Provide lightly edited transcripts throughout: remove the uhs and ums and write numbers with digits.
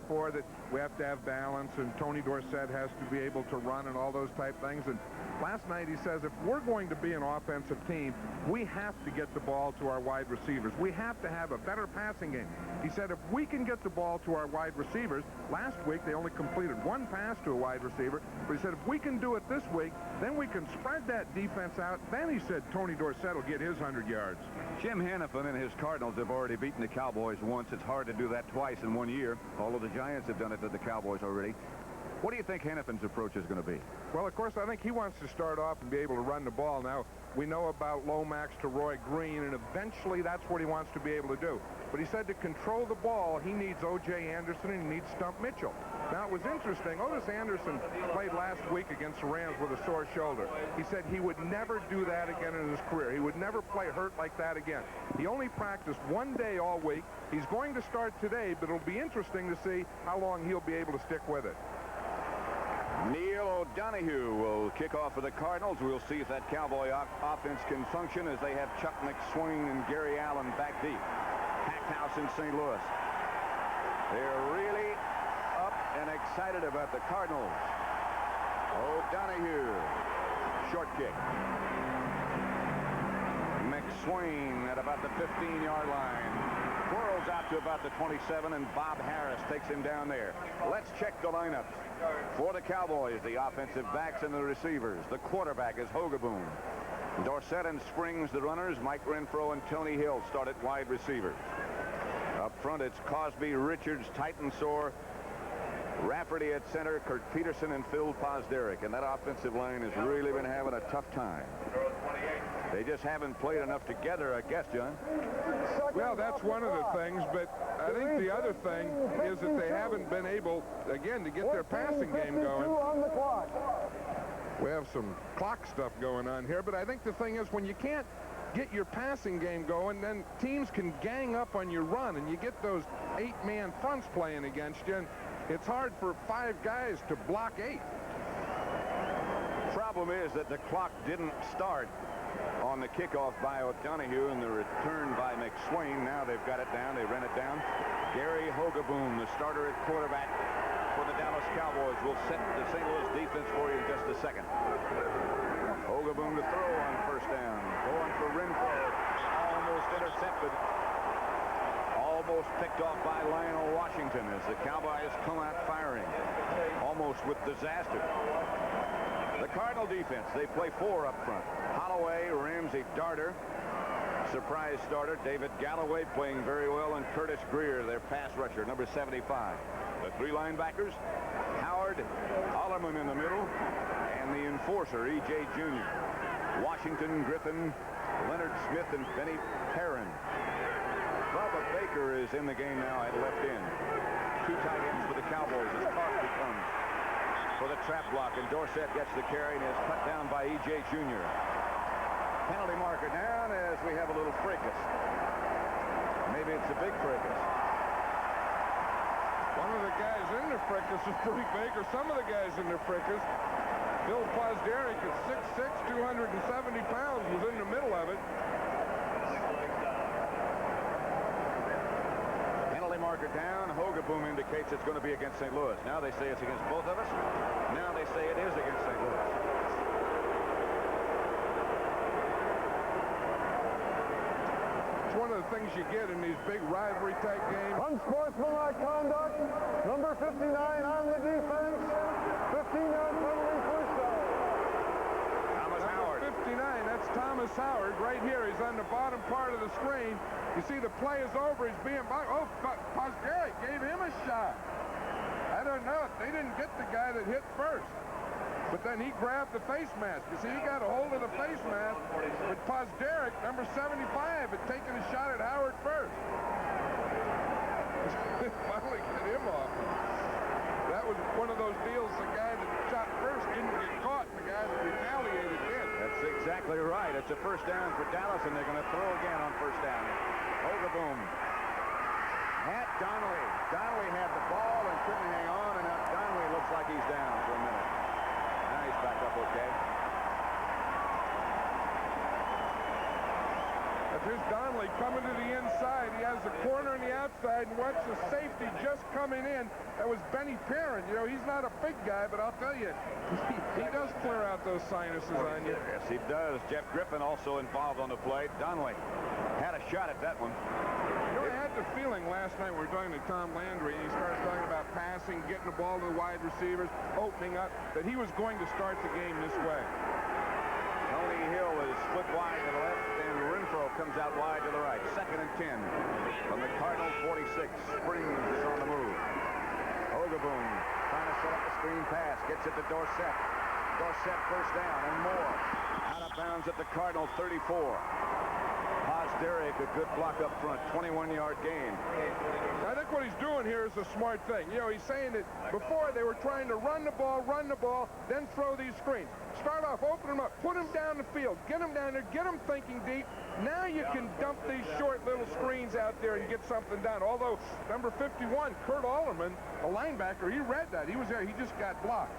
before that we have to have balance, and Tony Dorsett has to be able to run and all those type things. And last night he says if we're going to be an offensive team, we have to get the ball to our wide receivers. We have to have a better passing game. He said if we can get the ball to our wide receivers, last week they only completed one pass to a wide receiver, but he said if we can do it this week, then we can spread that defense out. Then he said Tony Dorsett will get his 100 yards. Jim Hannafin and his Cardinals have already beaten the Cowboys once. It's hard to do that twice in 1 year, although the Giants have done it to the Cowboys already. What do you think Hannafin's approach is going to be? Well, of course, I think he wants to start off and be able to run the ball. Now, we know about Lomax to Roy Green, and eventually that's what he wants to be able to do. But he said to control the ball, he needs O.J. Anderson and he needs Stump Mitchell. Now, it was interesting. Otis Anderson played last week against the Rams with a sore shoulder. He said he would never do that again in his career. He would never play hurt like that again. He only practiced one day all week. He's going to start today, but it'll be interesting to see how long he'll be able to stick with it. Neil O'Donoghue will kick off for the Cardinals. We'll see if that Cowboy offense can function as they have Chuck McSwain and Gary Allen back deep. Packed house in St. Louis. They're really up and excited about the Cardinals. O'Donoghue, short kick. McSwain at about the 15-yard line. Twirls out to about the 27, and Bob Harris takes him down there. Let's check the lineups for the Cowboys. The offensive backs and the receivers. The quarterback is Hogaboom. Dorsett and Springs, the runners. Mike Renfro and Tony Hill start at wide receivers. Up front, it's Cosby, Richards, Titensor, Rafferty at center, Kurt Peterson, and Phil Pozderac. And that offensive line has really been having a tough time. They just haven't played enough together, I guess, John. Well, that's one of the things, but I think the other thing is that they haven't been able, again, to get their passing game going. We have some clock stuff going on here, but I think the thing is when you can't get your passing game going, then teams can gang up on your run, and you get those 8-man fronts playing against you, and it's hard for 5 guys to block 8. Problem is that the clock didn't start on the kickoff by O'Donoghue and the return by McSwain. Now they've got it down. They ran it down. Gary Hogaboom, the starter at quarterback for the Dallas Cowboys, will set the St. Louis defense for you in just a second. Hogaboom to throw on first down. Going for Renfro. Almost intercepted. Almost picked off by Lionel Washington as the Cowboys come out firing. Almost with disaster. The Cardinal defense, they play 4 up front. Holloway, Ramsey, Darter. Surprise starter, David Galloway playing very well, and Curtis Greer, their pass rusher, number 75. The 3 linebackers, Howard, Ollerman in the middle, and the enforcer, E.J. Jr. Washington, Griffin, Leonard Smith, and Benny Perrin. Bubba Baker is in the game now at left end. 2 tight ends for the Cowboys as Cosby comes for the trap block, and Dorsett gets the carry and is cut down by E.J. Jr. Penalty marker down as we have a little fracas. Maybe it's a big fracas. One of the guys in the fracas is pretty big, or some of the guys in the fracas. Bill Pozderac is 6'6", 270 pounds, was in the middle of it. Marker down. Hogaboom indicates it's going to be against St. Louis. Now they say it's against both of us. Now they say it is against St. Louis. It's one of the things you get in these big rivalry type games. Unsportsmanlike conduct. Number 59 on the defense. 15-yard penalty, first down. Thomas Howard. 59, that's Thomas Howard right here. He's on the bottom part of the screen. You see the play is over. He's being blocked. Oh, Pozderac gave him a shot. I don't know. They didn't get the guy that hit first. But then he grabbed the face mask. You see, he got a hold of the face mask. But Pozderac, number 75, had taken a shot at Howard first. Finally get him off. That was one of those deals. The guy that shot first didn't get caught. The guy that retaliated did. That's exactly right. It's a first down for Dallas, and they're going to throw again on first down. Hogaboom. Pat Donnelly. Donnelly had the ball and couldn't hang on, and now Donnelly looks like he's down for a minute. Now he's back up okay. Here's Donnelly coming to the inside. He has the corner in the outside. outside and watch the safety just coming in. That was Benny Perrin. You know, he's not a big guy, but I'll tell you, he does clear out those sinuses on you. Yes, he does. Jeff Griffin also involved on the play. Donnelly had a shot at that one. You know, I had the feeling last night we were talking to Tom Landry, and he started talking about passing, getting the ball to the wide receivers, opening up, that he was going to start the game this way. Tony Hill is split wide to the left, and Renfro comes out wide to the right. 2nd and 10 from the Cardinal 46. Springs is on the move. Hogaboom trying to set up a screen pass. Gets it to Dorsett. Dorsett first down and more. Out of bounds at the Cardinal 34. Derek, a good block up front, 21-yard gain. I think what he's doing here is a smart thing. You know, he's saying that before they were trying to run the ball, then throw these screens. Start off, open them up, put them down the field, get them down there, get them thinking deep. Now you can dump these short little screens out there and get something done. Although number 51, Kurt Alderman, a linebacker, he read that. He was there. He just got blocked.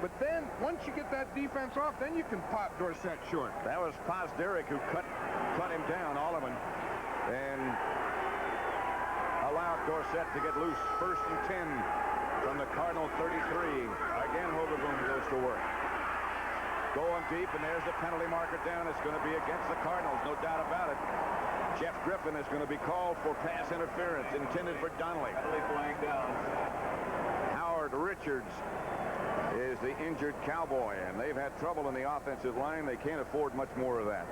But then, once you get that defense off, then you can pop Dorsett short. That was Derek who cut him down, Alderman, and allowed Dorsett to get loose. 1st and 10 from the Cardinal 33. Again, Hogaboom goes to work. Going deep, and there's the penalty marker down. It's going to be against the Cardinals, no doubt about it. Jeff Griffin is going to be called for pass interference intended for Donnelly. Howard Richards is the injured Cowboy, and they've had trouble in the offensive line. They can't afford much more of that.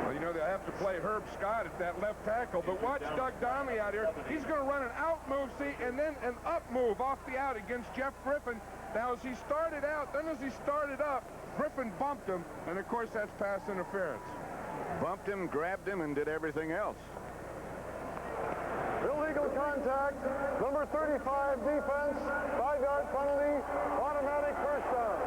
Well, you know, they'll have to play Herb Scott at that left tackle, but watch Doug Donnelly out here. He's going to run an out move, see, and then an up move off the out against Jeff Griffin. Now, as he started out, then as he started up, Griffin bumped him, and of course, that's pass interference. Bumped him, grabbed him, and did everything else. Illegal contact, number 35 defense, 5-yard penalty, automatic first down.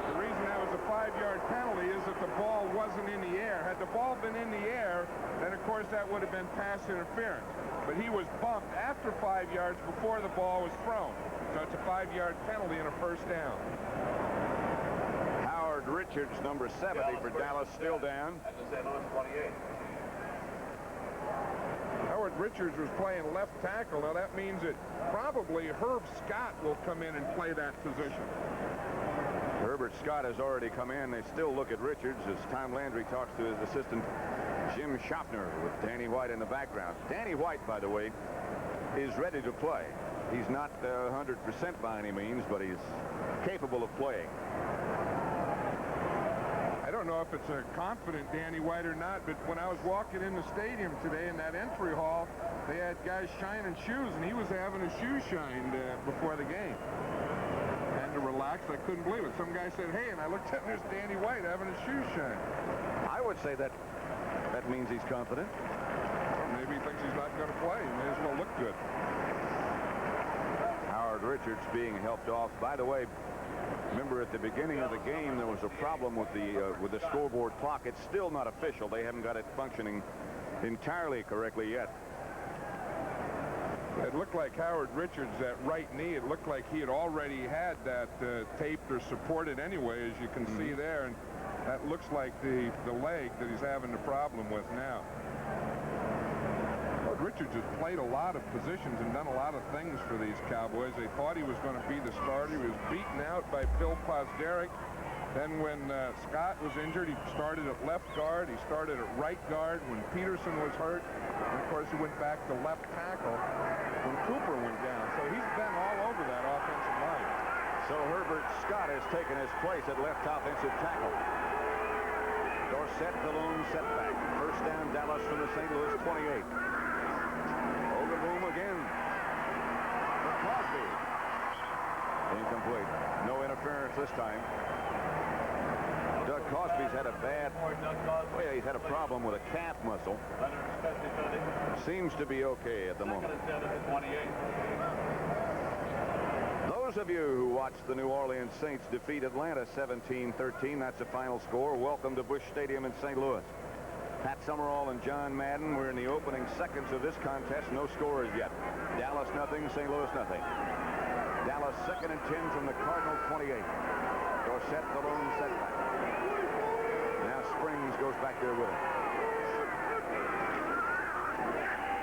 The reason that was a 5-yard penalty is that the ball wasn't in the air. Had the ball been in the air, then of course that would have been pass interference. But he was bumped after 5 yards before the ball was thrown. So it's a 5-yard penalty and a first down. Howard Richards, number 70 for Dallas, still down. Howard Richards was playing left tackle. Now that means that probably Herb Scott will come in and play that position. Herbert Scott has already come in. They still look at Richards as Tom Landry talks to his assistant Jim Schaffner with Danny White in the background. Danny White, by the way, is ready to play. He's not 100% by any means, but he's capable of playing. I don't know if it's a confident Danny White or not, but when I was walking in the stadium today in that entry hall, they had guys shining shoes, and he was having his shoes shined before the game. And to relax, I couldn't believe it. Some guy said, hey, and I looked at there's Danny White having his shoes shined. I would say that means he's confident. Well, maybe he thinks he's not going to play. He may as well look good. Howard Richards being helped off. By the way, remember at the beginning of the game there was a problem with the scoreboard clock. It's still not official. They haven't got it functioning entirely correctly yet. It looked like Howard Richards, that right knee, it looked like he had already had that taped or supported anyway, as you can see there, and that looks like the leg that he's having the problem with now. Richards has played a lot of positions and done a lot of things for these Cowboys. They thought he was going to be the starter. He was beaten out by Bill Posderick. Then when Scott was injured, he started at left guard. He started at right guard when Peterson was hurt. And, of course, he went back to left tackle when Cooper went down. So he's been all over that offensive line. So Herbert Scott has taken his place at left offensive tackle. Dorsett, the lone setback. First down, Dallas from the St. Louis 28. Boom again for Cosby. Incomplete. No interference this time. Doug Cosby's had a he's had a problem with a calf muscle. Seems to be okay at the moment. Those of you who watched the New Orleans Saints defeat Atlanta 17-13, that's the final score. Welcome to Busch Stadium in St. Louis. Pat Summerall and John Madden. We're in the opening seconds of this contest. No scores yet. Dallas nothing, St. Louis nothing. Dallas 2nd and 10 from the Cardinal 28. Dorsett the lone setback. Now Springs goes back there with him.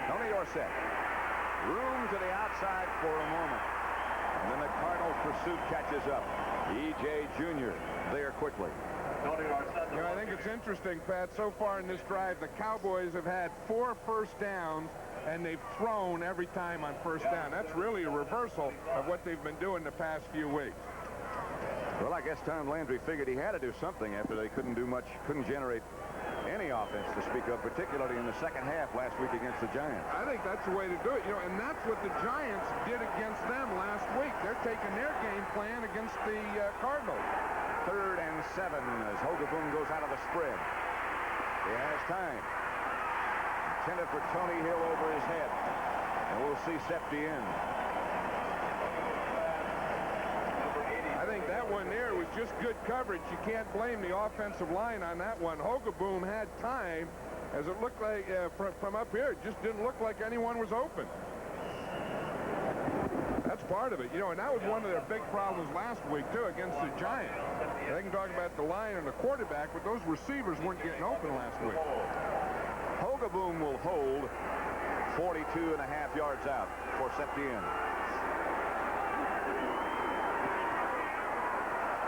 Tony Dorsett. Room to the outside for a moment. And then the Cardinals pursuit catches up. E.J. Jr. there quickly. You know, I think it's interesting, Pat, so far in this drive, the Cowboys have had 4 first downs, and they've thrown every time on first down. That's really a reversal of what they've been doing the past few weeks. Well, I guess Tom Landry figured he had to do something after they couldn't do much, couldn't generate any offense to speak of, particularly in the second half last week against the Giants. I think that's the way to do it, you know, and that's what the Giants did against them last week. They're taking their game plan against the Cardinals. 3rd and 7 as Hogaboom goes out of the spread. He has time. Intended for Tony Hill over his head. And we'll see Septien. I think that one there was just good coverage. You can't blame the offensive line on that one. Hogaboom had time, as it looked like from up here. It just didn't look like anyone was open. That's part of it, you know, and that was one of their big problems last week, too, against the Giants. They can talk about the line and the quarterback, but those receivers weren't getting open last week. Hogaboom will hold 42.5 yards out for Septien.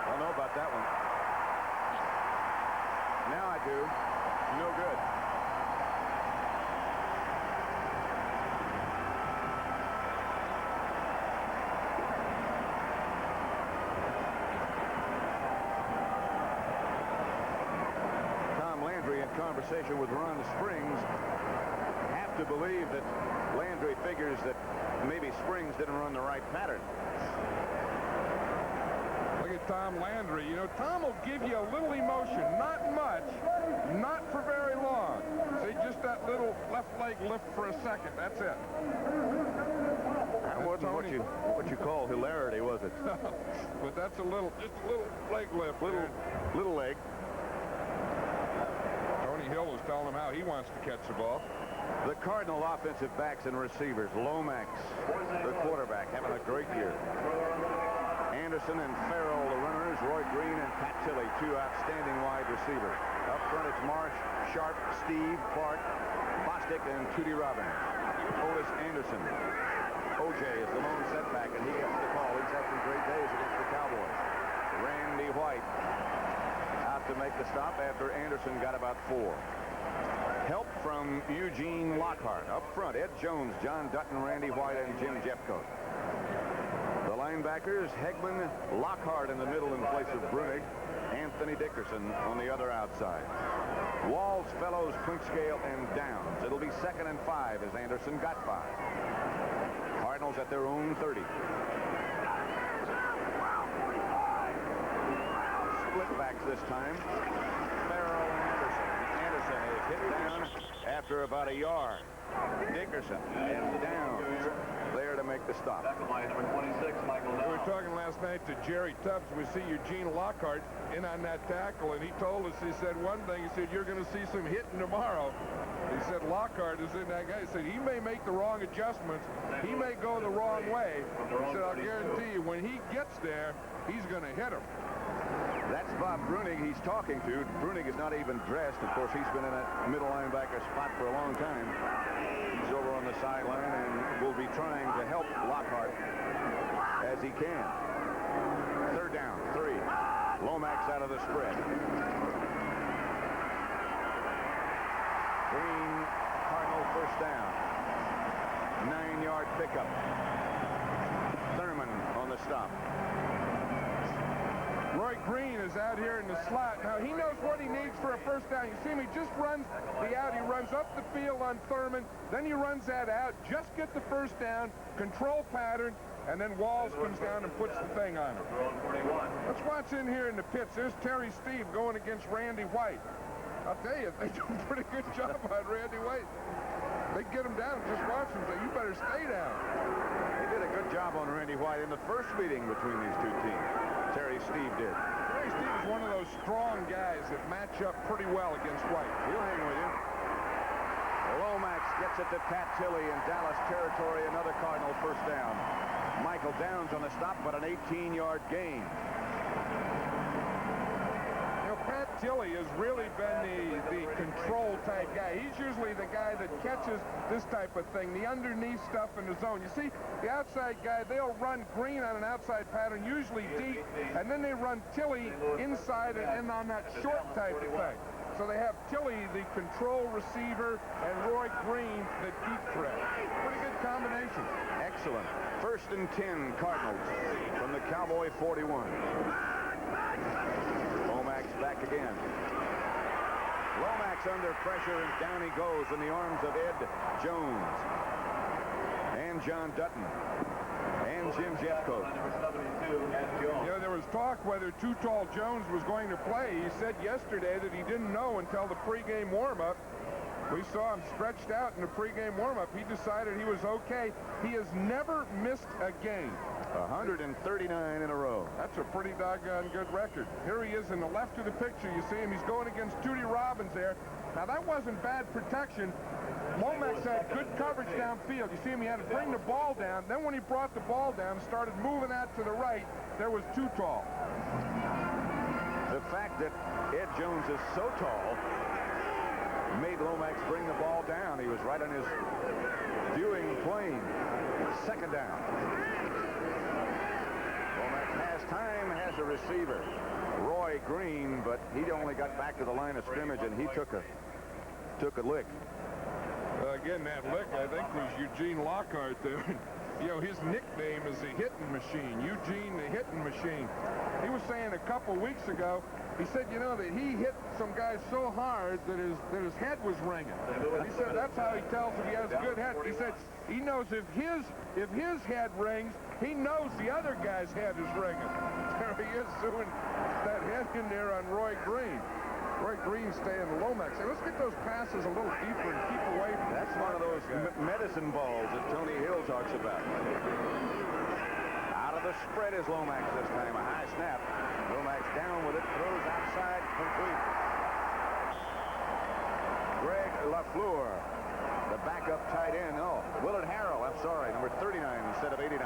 I don't know about that one. Now I do. No good. Conversation with Ron Springs, have to believe that Landry figures that maybe Springs didn't run the right pattern. Look at Tom Landry. You know, Tom will give you a little emotion, not much, not for very long. See, just that little left leg lift for a second. That's it. That wasn't what you call hilarity, was it? But that's just a little leg lift. Little leg. Hill was telling him how he wants to catch the ball. The Cardinal offensive backs and receivers, Lomax, the quarterback, having a great year. Anderson and Farrell, the runners, Roy Green and Pat Tilley, 2 outstanding wide receivers. Up front, it's Marsh, Sharp, Steve, Clark, Bostic, and Tootie Robbins. Otis Anderson. O.J. is the lone setback, and he gets the call. He's had some great days against the Cowboys. Randy White to make the stop after Anderson got about 4. Help from Eugene Lockhart. Up front, Ed Jones, John Dutton, Randy White, and Jim Jeffcoat. The linebackers, Hegman, Lockhart in the middle in place of Brunig, Anthony Dickerson on the other outside. Walls, Fellows, Clinkscale, and Downs. It'll be 2nd and 5 as Anderson got 5. Cardinals at their own 30. Backs this time. Farrell and Anderson. Anderson is hit down after about a yard. Dickerson is down there to make the stop. We were talking last night to Jerry Tubbs. We see Eugene Lockhart in on that tackle, and he told us, he said one thing. He said, you're going to see some hitting tomorrow. He said Lockhart is in that guy. He said he may make the wrong adjustments. He may go the wrong way. He said, I'll guarantee you, when he gets there, he's going to hit him. That's Bob Brunig he's talking to. Brunig is not even dressed. Of course, he's been in that middle linebacker spot for a long time. He's over on the sideline and will be trying to help Lockhart as he can. 3rd down, 3. Lomax out of the spread. Green, Cardinal first down. 9-yard pickup. Thurman on the stop. Roy Green is out here in the slot. Now, he knows what he needs for a first down. You see him, he just runs the out. He runs up the field on Thurman. Then he runs that out. Just get the first down, control pattern, and then Walls comes down and puts the thing on him. Let's watch in here in the pits. There's Terry Steve going against Randy White. I'll tell you, they do a pretty good job on Randy White. They get him down and just watch him say, you better stay down. They did a good job on Randy White in the first meeting between these two teams. Terry Steve did. Terry Steve is one of those strong guys that match up pretty well against White. He'll hang with you. Lomax gets it to Pat Tilley in Dallas territory. Another Cardinal first down. Michael Downs on the stop, but an 18-yard gain. You know, Pat Tilley has really been the control type guy. He's usually the guy that catches this type of thing, the underneath stuff in the zone. You see, the outside guy, they'll run Green on an outside pattern, usually deep, and then they run Tilley inside and on that short type of thing. So they have Tilley, the control receiver, and Roy Green, the deep threat. Pretty good combination. Excellent. 1st and 10, Cardinals from the Cowboy 41. Lomax back again. Lomax under pressure, and down he goes in the arms of Ed Jones and John Dutton and Jim Jeffcoat. Yeah, there was talk whether Too Tall Jones was going to play. He said yesterday that he didn't know until the pregame warm-up. We saw him stretched out in the pregame warm-up. He decided he was okay. He has never missed a game. 139 in a row. That's a pretty doggone good record. Here he is in the left of the picture. You see him. He's going against Tootie Robbins there. Now, that wasn't bad protection. Lomax had good coverage downfield. You see him, he had to bring the ball down. Then when he brought the ball down, started moving out to the right, there was Too Tall. The fact that Ed Jones is so tall made Lomax bring the ball down. He was right on his viewing plane. 2nd down. Lomax has time, has a receiver. Roy Green, but he only got back to the line of scrimmage, and he took a lick. Again, that lick, I think, was Eugene Lockhart there. You know, his nickname is the hitting machine, Eugene the hitting machine. He was saying a couple weeks ago, he said, you know, that he hit some guy so hard that his head was ringing. And he said that's how he tells if he has a good head. He said he knows if his head rings, he knows the other guy's head is ringing. There he is doing that head in there on Roy Green. Roy Green staying Lomax. Hey, let's get those passes a little deeper and keep away from That's one of those medicine balls that Tony Hill talks about. Out of the spread is Lomax this time. A high snap. Lomax down with it. Throws outside. Complete. Greg LaFleur, the backup tight end. Oh, Willard Harrell. I'm sorry. Number 39 instead of 89.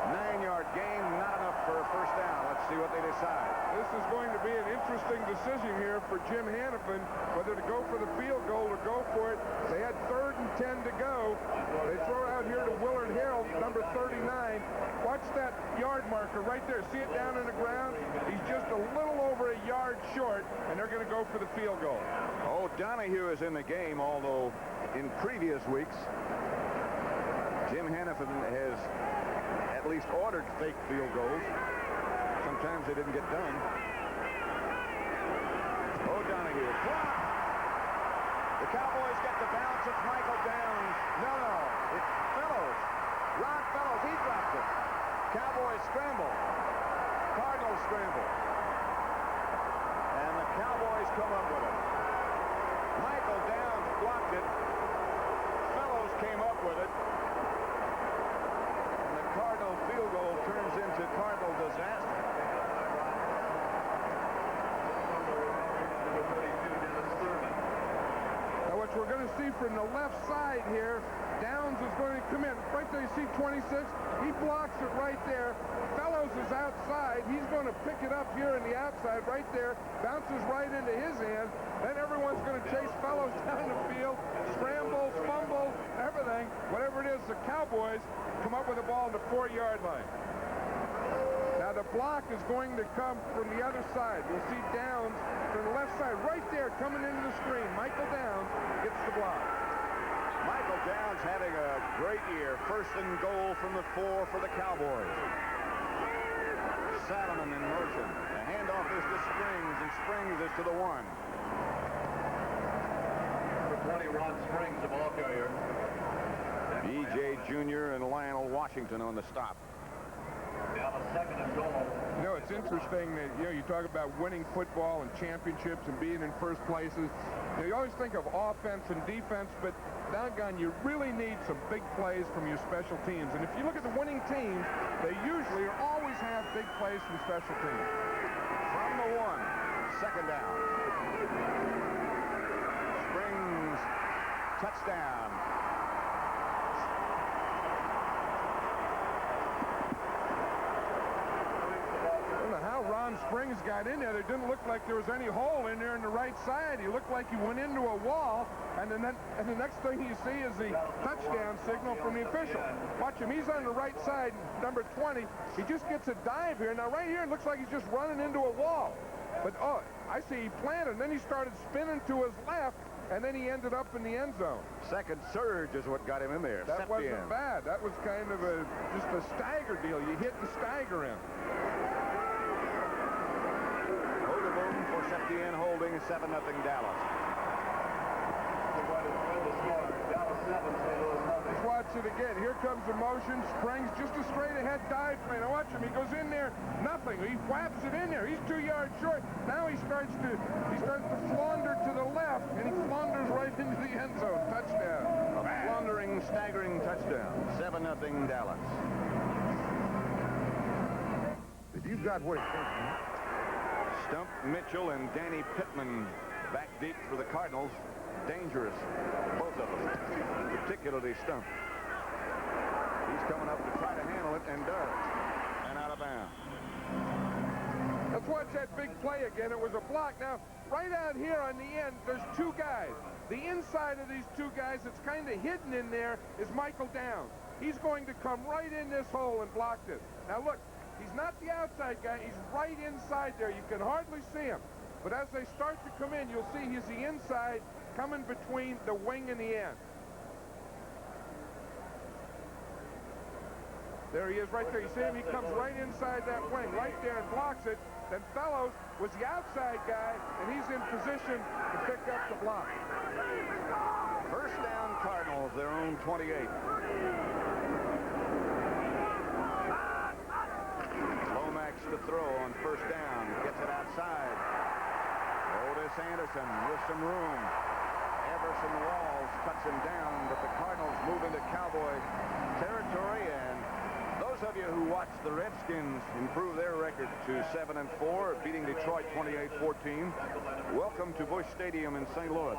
9-yard gain, not enough for a 1st down. Let's see what they decide. This is going to be an interesting decision here for Jim Hannafin, whether to go for the field goal or go for it. They had 3rd and 10 to go. They throw it out here to Willard Harrell, number 39. Watch that yard marker right there. See it down in the ground? He's just a little over a yard short, and they're going to go for the field goal. Oh, Donahue is in the game, although in previous weeks, Jim Hannafin has at least ordered fake field goals. Sometimes they didn't get done. Oh, Donahue. Blocked! The Cowboys get the bounce. It's Michael Downs. No. It's Fellows. Ron Fellows. He dropped it. Cowboys scramble. Cardinals scramble. And the Cowboys come up with it. Michael Downs blocked it. Fellows came up with it. Cardinal field goal turns into Cardinal disaster. Now what we're going to see from the left side here, Downs is going to come in. Right there, you see 26? He blocks it right there. Fellows is outside. He's going to pick it up here in the outside right there. Bounces right into his hand. Then everyone's going to chase Fellows down the field. Scrambles, fumbles, everything. Whatever it is, the Cowboys come up with the ball on the 4-yard line. Now the block is going to come from the other side. You'll see Downs from the left side right there coming into the screen. Michael Downs gets the block. Michael Downs having a great year. 1st and goal from the 4 for the Cowboys. Salomon in motion. The handoff is to Springs, and Springs is to the 1. Number 20, Ron Springs, the ball carrier. E.J. Jr. and Lionel Washington on the stop. Now a 2nd and goal. You know, it's interesting that, you talk about winning football and championships and being in first places. You always think of offense and defense, but doggone, you really need some big plays from your special teams. And if you look at the winning teams, they usually always have big plays from special teams. From the 1, 2nd down. Springs, touchdown. Ron Springs got in there, it didn't look like there was any hole in there on the right side. He looked like he went into a wall, and the next thing you see is the touchdown signal from the official. Watch him. He's on the right side, number 20. He just gets a dive here. Now, right here, it looks like he's just running into a wall. But, oh, I see he planted, and then he started spinning to his left, and then he ended up in the end zone. Second surge is what got him in there. That wasn't bad. That was kind of just a stagger deal. You hit and stagger him. Hogaboom for Septien holding 7-0 Dallas. Let's watch it again. Here comes the motion. Springs just a straight ahead dive play. Now watch him. He goes in there. Nothing. He whaps it in there. He's 2 yards short. Now he starts to flounder to the left, and he flounders right into the end zone. Touchdown. A floundering, staggering touchdown. 7-0 Dallas. If you've got what it takes. Stump Mitchell and Danny Pittman back deep for the Cardinals. Dangerous, both of them, particularly Stump. He's coming up to try to handle it, and does. And out of bounds. Let's watch that big play again. It was a block. Now, right out here on the end, there's two guys. The inside of these two guys that's kind of hidden in there is Michael Downs. He's going to come right in this hole and block this. Now, look, he's not the outside guy. He's right inside there. You can hardly see him. But as they start to come in, you'll see he's the inside coming between the wing and the end. There he is right there. You see him? He comes right inside that wing, right there, and blocks it. Then Fellows was the outside guy, and he's in position to pick up the block. First down Cardinals, their own 28. Lomax to throw on first down. Gets it outside. Otis Anderson with some room. Everson Walls cuts him down, but the Cardinals move into Cowboy territory, and those of you who watched the Redskins improve their record to 7-4, beating Detroit 28-14, welcome to Busch Stadium in St. Louis,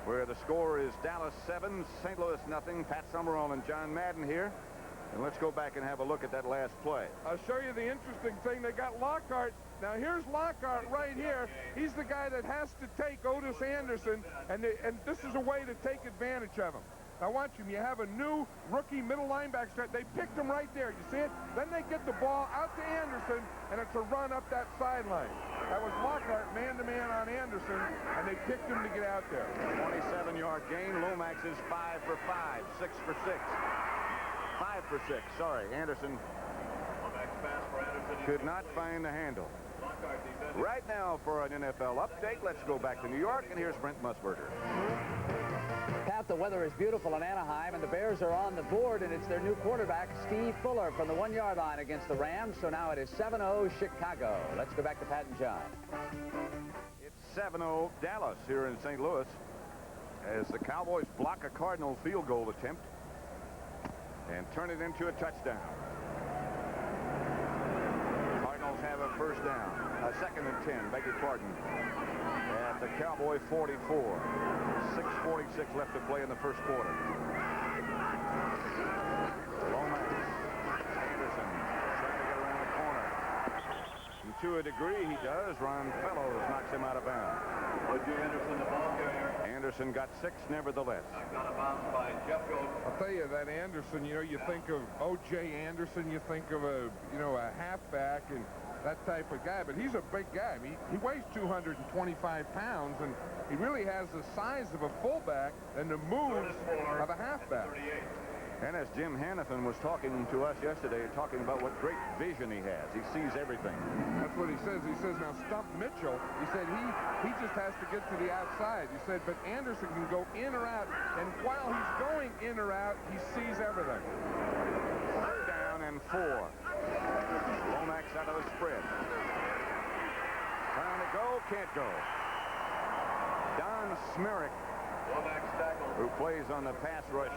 where the score is Dallas 7, St. Louis nothing. Pat Summerall and John Madden here. And let's go back and have a look at that last play. I'll show you the interesting thing. They got Lockhart. Now, here's Lockhart right here. He's the guy that has to take Otis Anderson, and this is a way to take advantage of him. Now, watch him. You have a new rookie middle linebacker. They picked him right there. You see it? Then they get the ball out to Anderson, and it's a run up that sideline. That was Lockhart man-to-man on Anderson, and they picked him to get out there. 27-yard gain. Lomax is 5 for 5, 6 for 6. 5 for 6, sorry. Anderson could not find the handle. Right now for an NFL update, let's go back to New York, and here's Brent Musburger. Pat, the weather is beautiful in Anaheim, and the Bears are on the board, and it's their new quarterback, Steve Fuller, from the 1-yard line against the Rams. So now it is 7-0 Chicago. Let's go back to Pat and John. It's 7-0 Dallas here in St. Louis as the Cowboys block a Cardinal field goal attempt and turn it into a touchdown. Cardinals have a first down, a 2nd and 10, beg your pardon, at the Cowboy 44. 6:46 left to play in the first quarter. Lomax, Anderson trying to get around the corner. And to a degree he does. Ron Fellows knocks him out of bounds. Anderson, the ball carrier. Anderson got 6 nevertheless. Got a bounce by Jeff Gold. I'll tell you, that Anderson, you know, you think of O.J. Anderson, you think of a halfback and that type of guy, but he's a big guy. I mean, he weighs 225 pounds, and he really has the size of a fullback and the moves of a halfback. And as Jim Hannafin was talking to us yesterday, talking about what great vision he has. He sees everything. That's what he says. He says, now, Stump Mitchell, he said he just has to get to the outside. He said, but Anderson can go in or out, and while he's going in or out, he sees everything. 3rd down and 4. Lomax out of the spread. Trying to go, can't go. Don Smerrick, who plays on the pass rush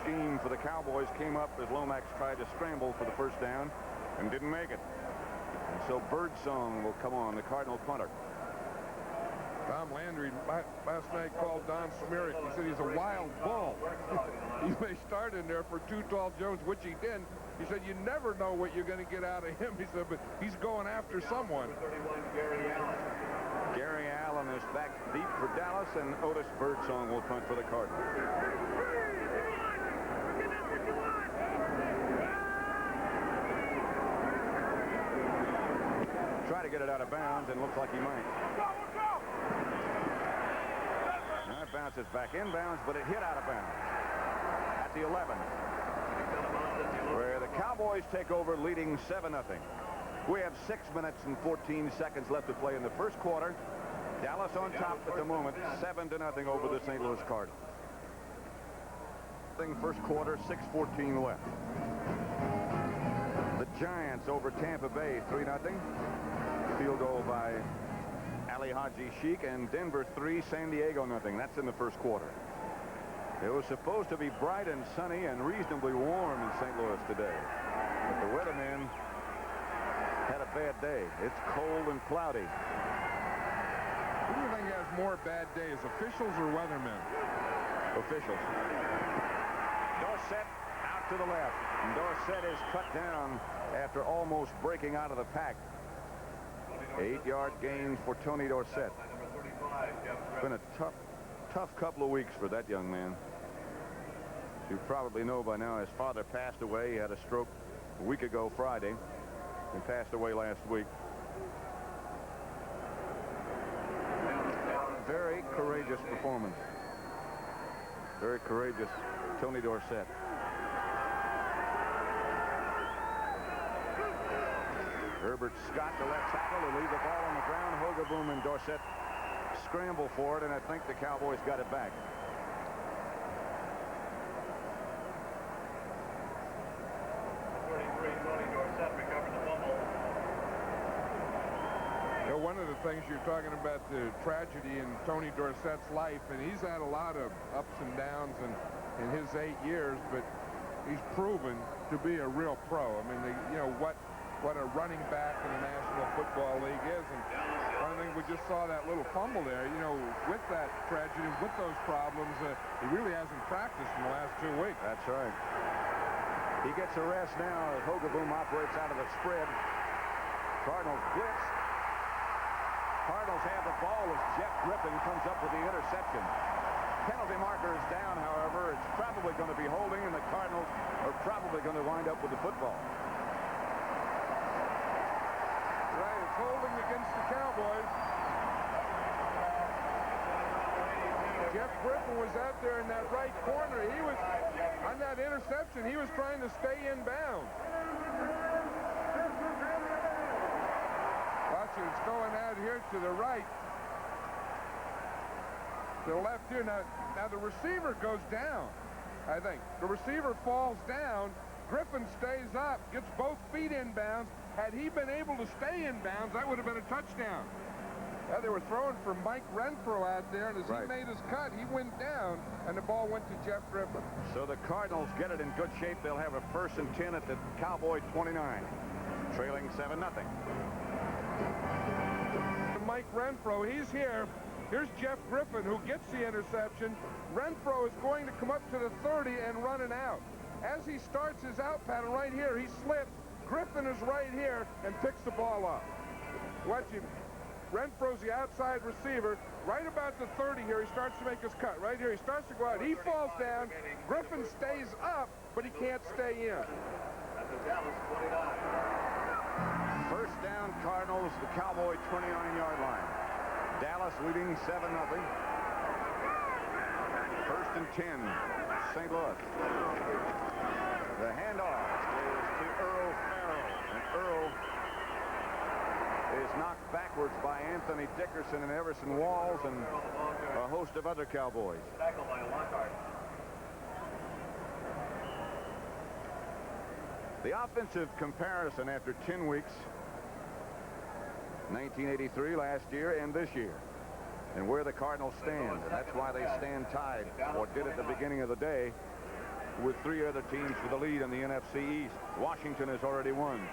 scheme for the Cowboys, came up as Lomax tried to scramble for the first down and didn't make it. And so Birdsong will come on, the Cardinal punter. Tom Landry last night called Don Sumerick. He said he's a wild bull. He may start in there for Too Tall Jones, which he did. He said you never know what you're going to get out of him. He said, but he's going after someone. Gary Allen is back deep for Dallas, and Otis Birdsong will punt for the Cardinals. Try to get it out of bounds, and looks like he might. Now it bounces back inbounds, but it hit out of bounds at the 11, where the Cowboys take over, leading 7-0. We have 6 minutes and 14 seconds left to play in the first quarter. Dallas on top at the moment, 7-0 over the St. Louis Cardinals. First quarter, 6:14 left. The Giants over Tampa Bay, 3-0. Field goal by Ali Haji Sheik, and Denver 3, San Diego 0. That's in the first quarter. It was supposed to be bright and sunny and reasonably warm in St. Louis today, but the weatherman had a bad day. It's cold and cloudy. Who do you think has more bad days, officials or weathermen? Officials. Dorsett out to the left. And Dorsett is cut down after almost breaking out of the pack. 8-yard gain for Tony Dorsett. It's been a tough couple of weeks for that young man. You probably know by now his father passed away. He had a stroke a week ago Friday and passed away last week. Very courageous performance. Very courageous Tony Dorsett. Herbert Scott, the left tackle, to leave the ball on the ground. Hogaboom and Dorsett scramble for it, and I think the Cowboys got it back. You know, one of the things you're talking about, the tragedy in Tony Dorsett's life, and he's had a lot of ups and downs in his 8 years, but he's proven to be a real pro. I mean, you know, what a running back in the National Football League is. And one thing, we just saw that little fumble there. You know, with that tragedy, with those problems, he really hasn't practiced in the last 2 weeks. That's right. He gets a rest now as Hogaboom operates out of the spread. Cardinals blitz. Cardinals have the ball as Jeff Griffin comes up with the interception. Penalty marker is down, however. It's probably going to be holding, and the Cardinals are probably going to wind up with the football. Right, it's holding against the Cowboys. Jeff Griffin was out there in that right corner. He was, on that interception, he was trying to stay in bounds. Watch it, it's going out here to the right. To the left here. Now the receiver goes down, I think. The receiver falls down. Griffin stays up, gets both feet in bounds. Had he been able to stay in bounds, that would have been a touchdown. Yeah, they were throwing for Mike Renfro out there, and as he made his cut, he went down, and the ball went to Jeff Griffin. So the Cardinals get it in good shape. They'll have a 1st and 10 at the Cowboy 29, trailing 7-0. Mike Renfro, he's here. Here's Jeff Griffin, who gets the interception. Renfro is going to come up to the 30 and run it out. As he starts his out pattern right here, he slips. Griffin is right here and picks the ball up. Watch him. Renfro's the outside receiver. Right about the 30 here, he starts to make his cut. Right here, he starts to go out. He falls down. Griffin stays up, but he can't stay in. First down, Cardinals, the Cowboy 29-yard line. Dallas leading 7-0. 1st and 10, St. Louis. The handoff is to Earl Farrell, and Earl is knocked backwards by Anthony Dickerson and Everson Walls and a host of other Cowboys. Tackled by Lockhart. The offensive comparison after 10 weeks, 1983 last year and this year, and where the Cardinals stand. And that's why they stand tied, or did at the beginning of the day, with 3 other teams for the lead in the NFC East. Washington has already won,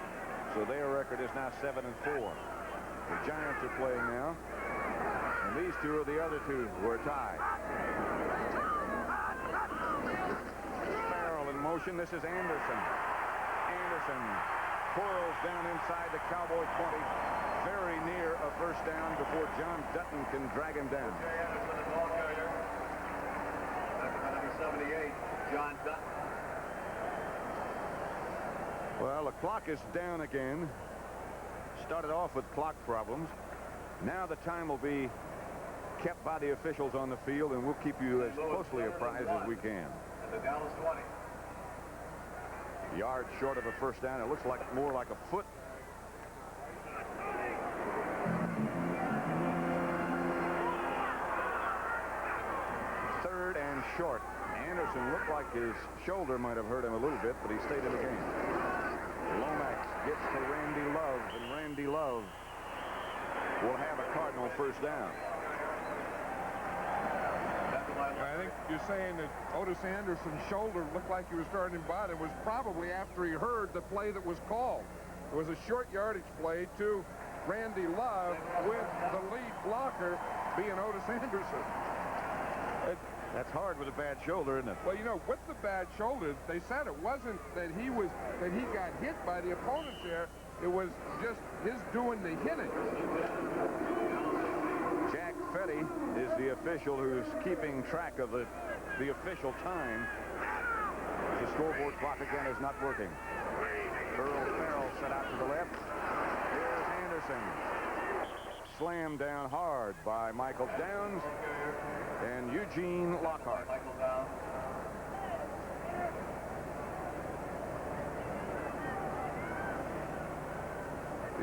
so their record is now 7-4. The Giants are playing now, And these two are the other two who are tied. Farrell in motion. This is Anderson. Anderson coils down inside the Cowboy 20. Very near a first down before John Dutton can drag him down. O.J. Anderson, the ball carrier. Second by number 78, John Dutton. Well, the clock is down again. Started off with clock problems. Now the time will be kept by the officials on the field, and we'll keep you as closely apprised as we can. And the Dallas 20. Yard short of a first down. It looks like more like a foot. Third and short. Anderson looked like his shoulder might have hurt him a little bit, but he stayed in the game. Lomax gets to Randy Love, and Randy Love will have a Cardinal first down. I think you're saying that Otis Anderson's shoulder looked like he was starting to bottom. It was probably after he heard the play that was called. It was a short yardage play to Randy Love with the lead blocker being Otis Anderson. That's hard with a bad shoulder, isn't it? Well, you know, with the bad shoulder, they said it wasn't that he got hit by the opponents there. It was just his doing the hitting. Jack Fetty is the official who's keeping track of the official time. The scoreboard clock again is not working. Earl Farrell set out to the left. Here's Anderson. Slammed down hard by Michael Downs and Eugene Lockhart. Michael Downs.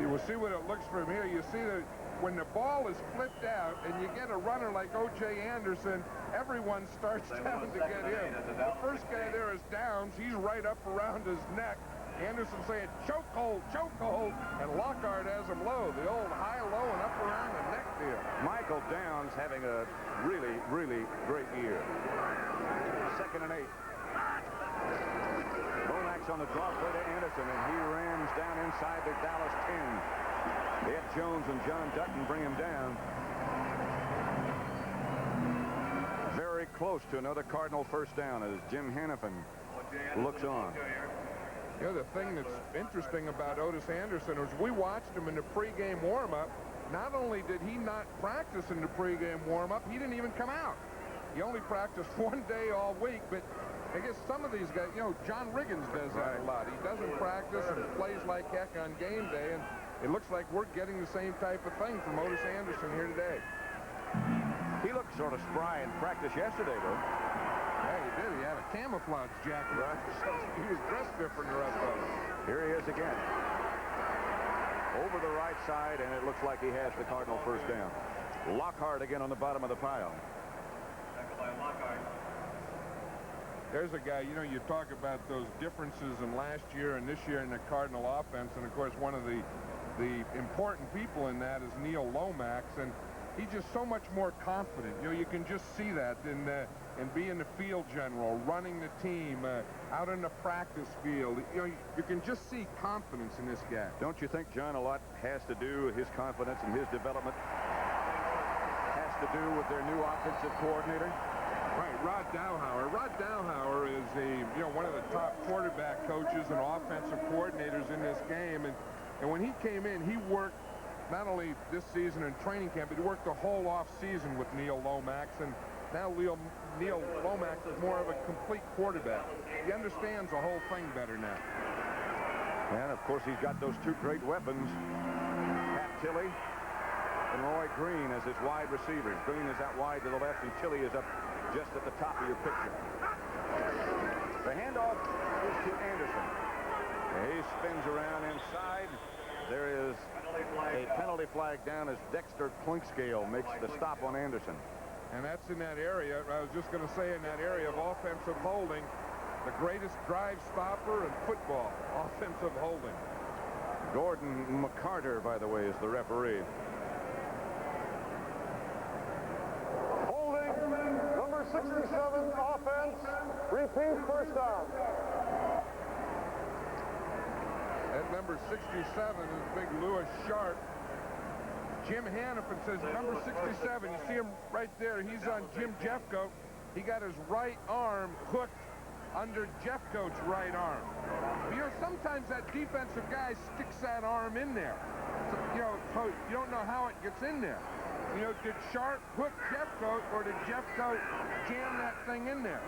You will see what it looks from here. You see that when the ball is flipped out and you get a runner like O.J. Anderson, everyone starts down to get him. The first guy there is Downs. He's right up around his neck. Anderson saying, chokehold, and Lockhart has him low. The old high-low and up around the neck deal. Michael Downs having a really, really great year. 2nd and 8. Lomax on the draw play to Anderson, and he rams down inside the Dallas 10. Ed Jones and John Dutton bring him down. Very close to another Cardinal first down as Jim Hannafin looks on. You know, the thing that's interesting about Otis Anderson is we watched him in the pregame warm-up. Not only did he not practice in the pregame warm-up, he didn't even come out. He only practiced one day all week, but I guess some of these guys, you know, John Riggins does that a lot. He doesn't practice and plays like heck on game day, and it looks like we're getting the same type of thing from Otis Anderson here today. He looked sort of spry in practice yesterday, though. Yeah, he did. He had a camouflage jacket. Right. So he was dressed different than the rest of them. Here he is again. Over the right side, and it looks like he has the Cardinal first down. Lockhart again on the bottom of the pile. There's a guy, you know, you talk about those differences in last year and this year in the Cardinal offense, and of course one of the important people in that is Neil Lomax, and he's just so much more confident. You know, you can just see that in being the field general, running the team, out in the practice field. You know, you can just see confidence in this guy. Don't you think, John, a lot has to do with his confidence and his development? Has to do with their new offensive coordinator? Right, Rod Dowhower. Rod Dowhower is one of the top quarterback coaches and offensive coordinators in this game, and when he came in, he worked not only this season in training camp, but he worked the whole off season with Neil Lomax, and now Neil Lomax is more of a complete quarterback. He understands the whole thing better now. And of course he's got those two great weapons, Pat Tilley and Roy Green as his wide receivers. Green is out wide to the left, and Tilley is up just at the top of your picture. The handoff is to Anderson. He spins around inside. There is a penalty flag down as Dexter Clinkscale makes the stop on Anderson. And that's in that area, I was just going to say, in that area of offensive holding, the greatest drive stopper in football, offensive holding. Gordon McCarter, by the way, is the referee. Holding, number 67, offense. Repeat, first down. At number 67 is big Lewis Sharp. Jim Hannafin says number 67. You see him right there. He's on Jim Jeffcoat. He got his right arm hooked under Jeffcoat's right arm. You know, sometimes that defensive guy sticks that arm in there. So, you know, so you don't know how it gets in there. You know, did Sharp hook Jeffcoat, or did Jeffcoat jam that thing in there?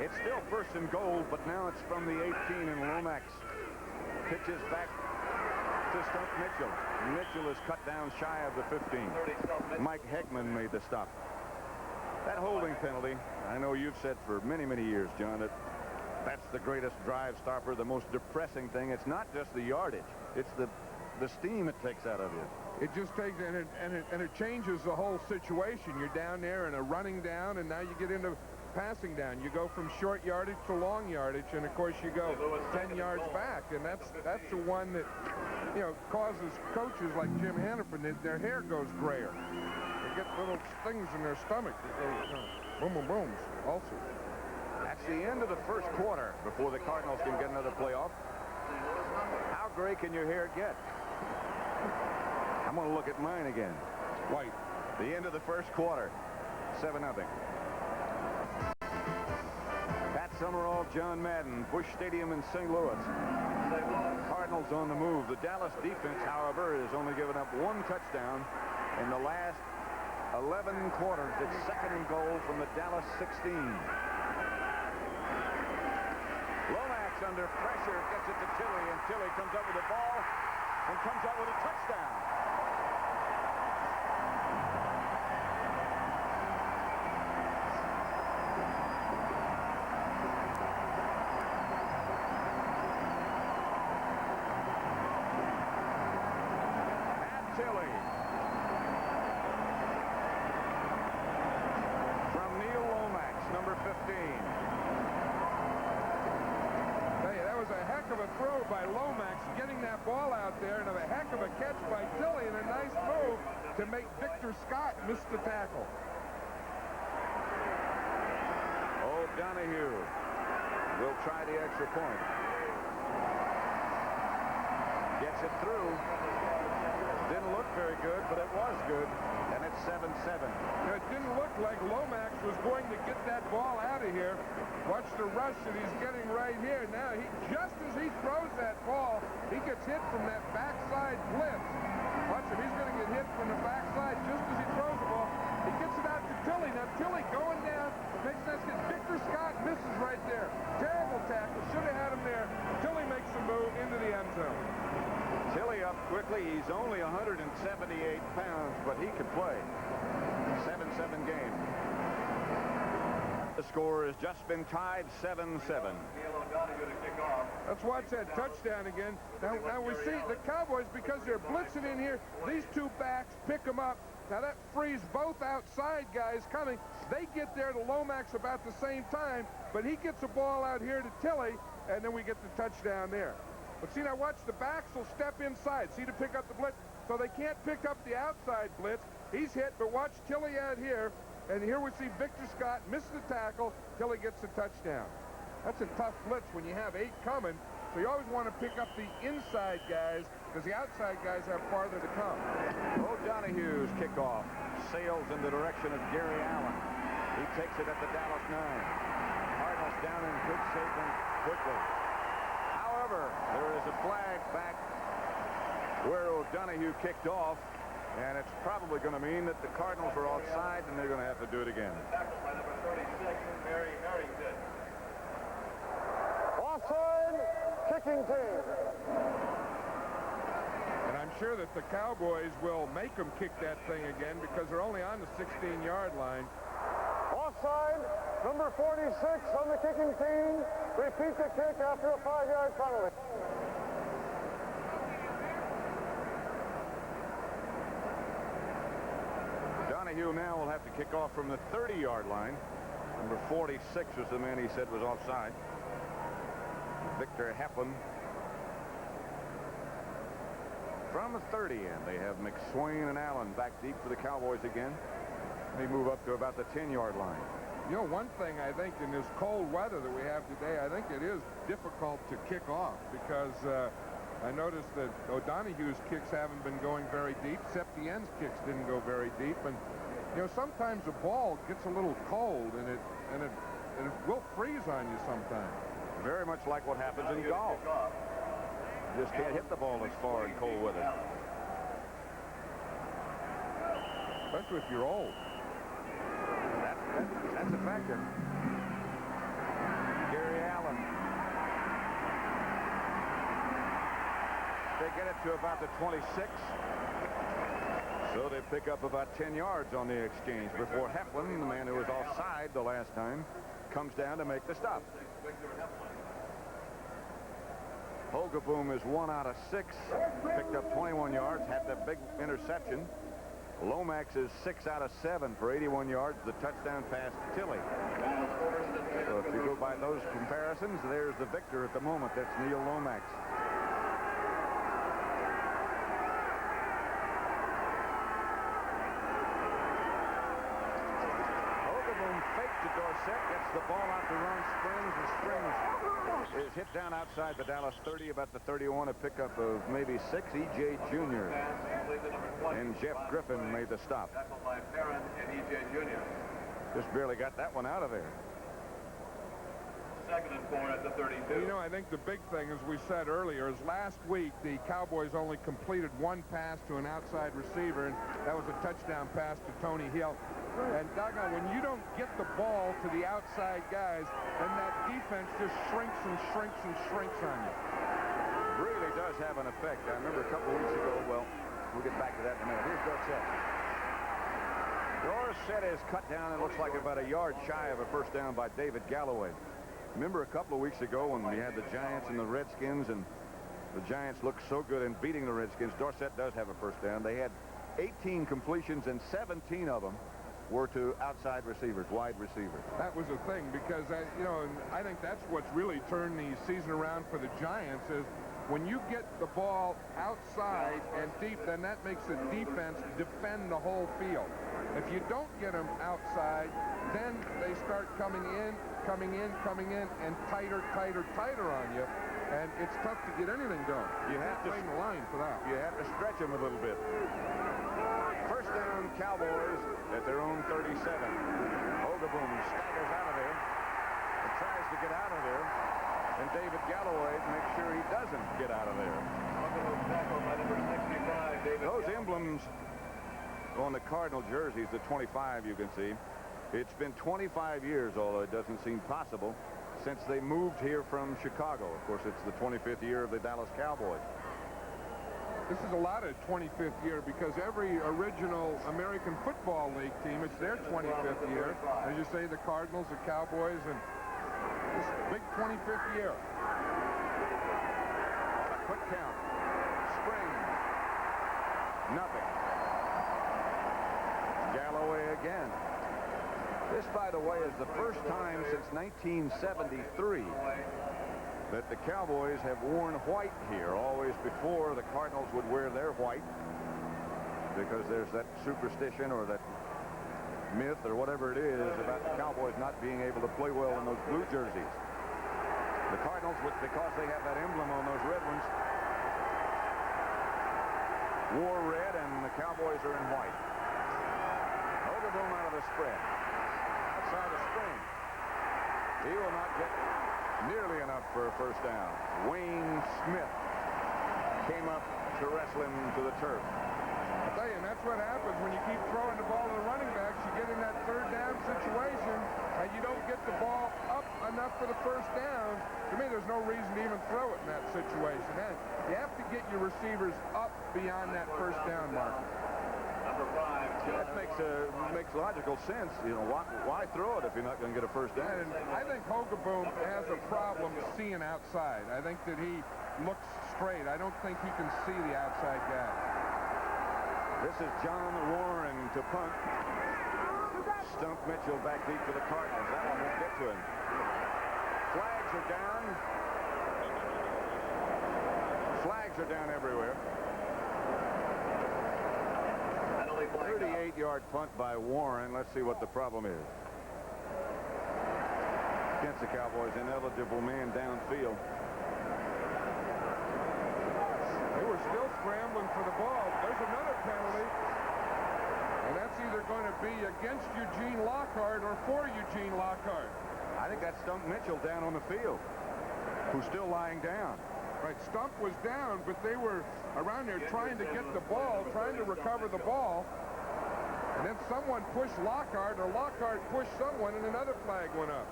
It's still 1st and goal, but now it's from the 18, and Lomax pitches back to Stump Mitchell. Mitchell is cut down shy of the 15. Mike Heckman made the stop. That holding penalty, I know you've said for many, many years, John, that that's the greatest drive stopper, the most depressing thing. It's not just the yardage. It's the steam it takes out of you. It just takes, and it changes the whole situation. You're down there in a running down, and now you get into passing down. You go from short yardage to long yardage, and of course you go 10 yards back, and that's the one that, you know, causes coaches like Jim Hannafin, their hair goes grayer. They get little stings in their stomach that go, you know, boom, boom, booms, ulcers. That's the end of the 1st quarter before the Cardinals can get another playoff. How gray can your hair get? I'm going to look at mine again. White. The end of the 1st quarter, 7-0. Pat Summerall, John Madden, Busch Stadium in St. Louis. Cardinals on the move. The Dallas defense, however, has only given up 1 touchdown in the last 11 quarters. It's 2nd and goal from the Dallas 16. Lomax under pressure gets it to Tilley, and Tilley comes up with the ball and comes out with a touchdown. Tilley from Neil Lomax, number 15. Hey, that was a heck of a throw by Lomax, getting that ball out there, and a heck of a catch by Tilley, and a nice move to make Victor Scott miss the tackle. O'Donohue will try the extra point. Gets it through. Didn't look very good, but it was good, and it's 7-7. It didn't look like Lomax was going to get that ball out of here. Watch the rush that he's getting right here. Now, just as he throws that ball, he gets hit from that backside blitz. Watch him. He's going to get hit from the backside just as he throws the ball. He gets it out to Tilley. Now, Tilley going down. Makes sense because Victor Scott misses right there. Terrible tackle. Should have had him there. Tilley makes the move into the end zone. Tilley up quickly. He's only 178 pounds, but he can play. 7-7 game. The score has just been tied 7-7. Let's watch that touchdown again. Now we see the Cowboys, because they're blitzing in here, these 2 backs pick them up. Now that frees both outside guys coming. They get there to Lomax about the same time, but he gets the ball out here to Tilley, and then we get the touchdown there. But see, now watch, the backs will step inside. See, to pick up the blitz. So they can't pick up the outside blitz. He's hit, but watch Tilley out here. And here we see Victor Scott miss the tackle. Tilley gets the touchdown. That's a tough blitz when you have 8 coming. So you always want to pick up the inside guys, because the outside guys have farther to come. O'Donohue's kickoff sails in the direction of Gary Allen. He takes it at the Dallas 9. Cardinals down in good shape and quickly. However, there is a flag back where O'Donohue kicked off, and it's probably going to mean that the Cardinals are offside, and they're going to have to do it again. Tackled by number 36, Mary Harrington. Offside, kicking team. And I'm sure that the Cowboys will make them kick that thing again, because they're only on the 16-yard line. Offside, number 46 on the kicking team. Repeat the kick after a 5-yard penalty. Donahue now will have to kick off from the 30-yard line. Number 46 was the man he said was offside. Victor Heppin from the 30, and they have McSwain and Allen back deep for the Cowboys again. They move up to about the 10-yard line. You know, one thing I think in this cold weather that we have today, I think it is difficult to kick off, because I noticed that O'Donoghue's kicks haven't been going very deep. Septienne's kicks didn't go very deep. And, you know, sometimes a ball gets a little cold, and it will freeze on you sometimes. Very much like what happens in golf. You just can't hit the ball as far in cold weather. Especially if you're old. That's a factor. Gary Allen. They get it to about the 26. So they pick up about 10 yards on the exchange before Heflin, the man who was offside the last time, comes down to make the stop. Hogeboom is 1 out of 6. Picked up 21 yards, had that big interception. Lomax is 6 out of 7 for 81 yards, the touchdown pass to Tilley. So if you go by those comparisons, there's the victor at the moment. That's Neil Lomax. Hogeboom faked to Dorsett, gets the ball out to run, springs is hit down outside the Dallas 30, about the 31, a pickup of maybe 6. E.J. Jr. and Jeff Griffin made the stop. Just barely got that one out of there. 2nd and 4 at the 32. You know, I think the big thing, as we said earlier, is last week the Cowboys only completed 1 pass to an outside receiver, and that was a touchdown pass to Tony Hill. And doggone, when you don't get the ball to the outside guys, then that defense just shrinks and shrinks and shrinks on you. Really does have an effect. I remember a couple of weeks ago, well, we'll get back to that in a minute. Here's Dorsett. Dorsett is cut down and looks like about a yard shy of a first down by David Galloway. Remember a couple of weeks ago when we had the Giants and the Redskins, and the Giants looked so good in beating the Redskins. Dorsett does have a first down. They had 18 completions, and 17 of them were to outside receivers, wide receivers. That was a thing because, you know, and I think that's what's really turned the season around for the Giants is when you get the ball outside and deep, then that makes the defense defend the whole field. If you don't get them outside, then they start coming in, and tighter on you. And it's tough to get anything done. You have to the line for that. You have to stretch them a little bit. First down, Cowboys at their own 37. Hogeboom staggers out of there and tries to get out of there. And David Galloway makes sure he doesn't get out of there. Those emblems on the Cardinal jerseys, the 25 you can see. It's been 25 years, although it doesn't seem possible, since they moved here from Chicago. Of course, it's the 25th year of the Dallas Cowboys. This is a lot of 25th year because every original American Football League team, it's their 25th year. As you say, the Cardinals, the Cowboys, and this big 25th year. A quick count. Spring. Nothing. Galloway again. This, by the way, is the first time since 1973 that the Cowboys have worn white here. Always before, the Cardinals would wear their white because there's that superstition or that myth or whatever it is about the Cowboys not being able to play well in those blue jerseys. The Cardinals, because they have that emblem on those red ones, wore red, and the Cowboys are in white. Hogeboom out of the spread. Outside the Spring. He will not get nearly enough for a first down. Wayne Smith came up to wrestle him to the turf. I tell you, and that's what happens when you keep throwing the ball to the running backs. You get in that third down situation, and you don't get the ball up enough for the first down. To me, there's no reason to even throw it in that situation. And you have to get your receivers up beyond that first down marker. That makes logical sense. You know, why throw it if you're not going to get a first down? And I think Hogeboom has a problem seeing outside. I think that he looks straight. I don't think he can see the outside guy. This is John Warren to punt. Stump Mitchell back deep for the Cardinals. That one won't get to him. Flags are down. Flags are down everywhere. 38-yard punt by Warren. Let's see what the problem is. Against the Cowboys, ineligible man downfield. for the ball. There's another penalty. And that's either going to be against Eugene Lockhart or for Eugene Lockhart. I think that's Stump Mitchell down on the field, who's still lying down. Right, Stump was down, but they were around there trying to get the ball, trying to recover the ball. And then someone pushed Lockhart, or Lockhart pushed someone, and another flag went up.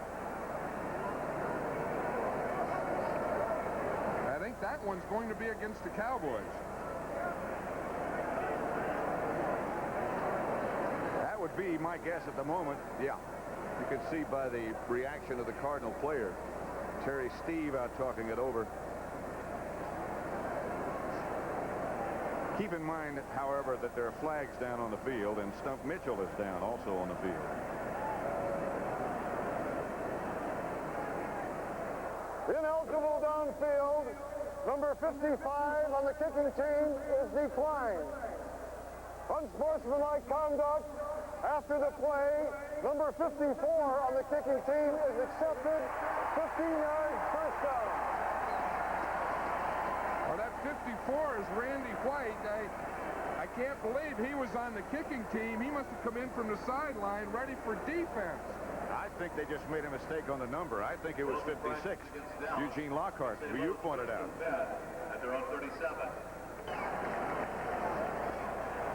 I think that one's going to be against the Cowboys. That would be my guess at the moment. Yeah. You can see by the reaction of the Cardinal player. Terry Steve out talking it over. Keep in mind, however, that there are flags down on the field, and Stump Mitchell is down also on the field. Ineligible downfield. Number 55 on the kicking team is declined. Unsportsmanlike conduct after the play. Number 54 on the kicking team is accepted. 15 yards, first down. Well, that 54 is Randy White. I can't believe he was on the kicking team. He must have come in from the sideline ready for defense. I think they just made a mistake on the number. I think it was 56. Eugene Lockhart, who you pointed out. At their own 37.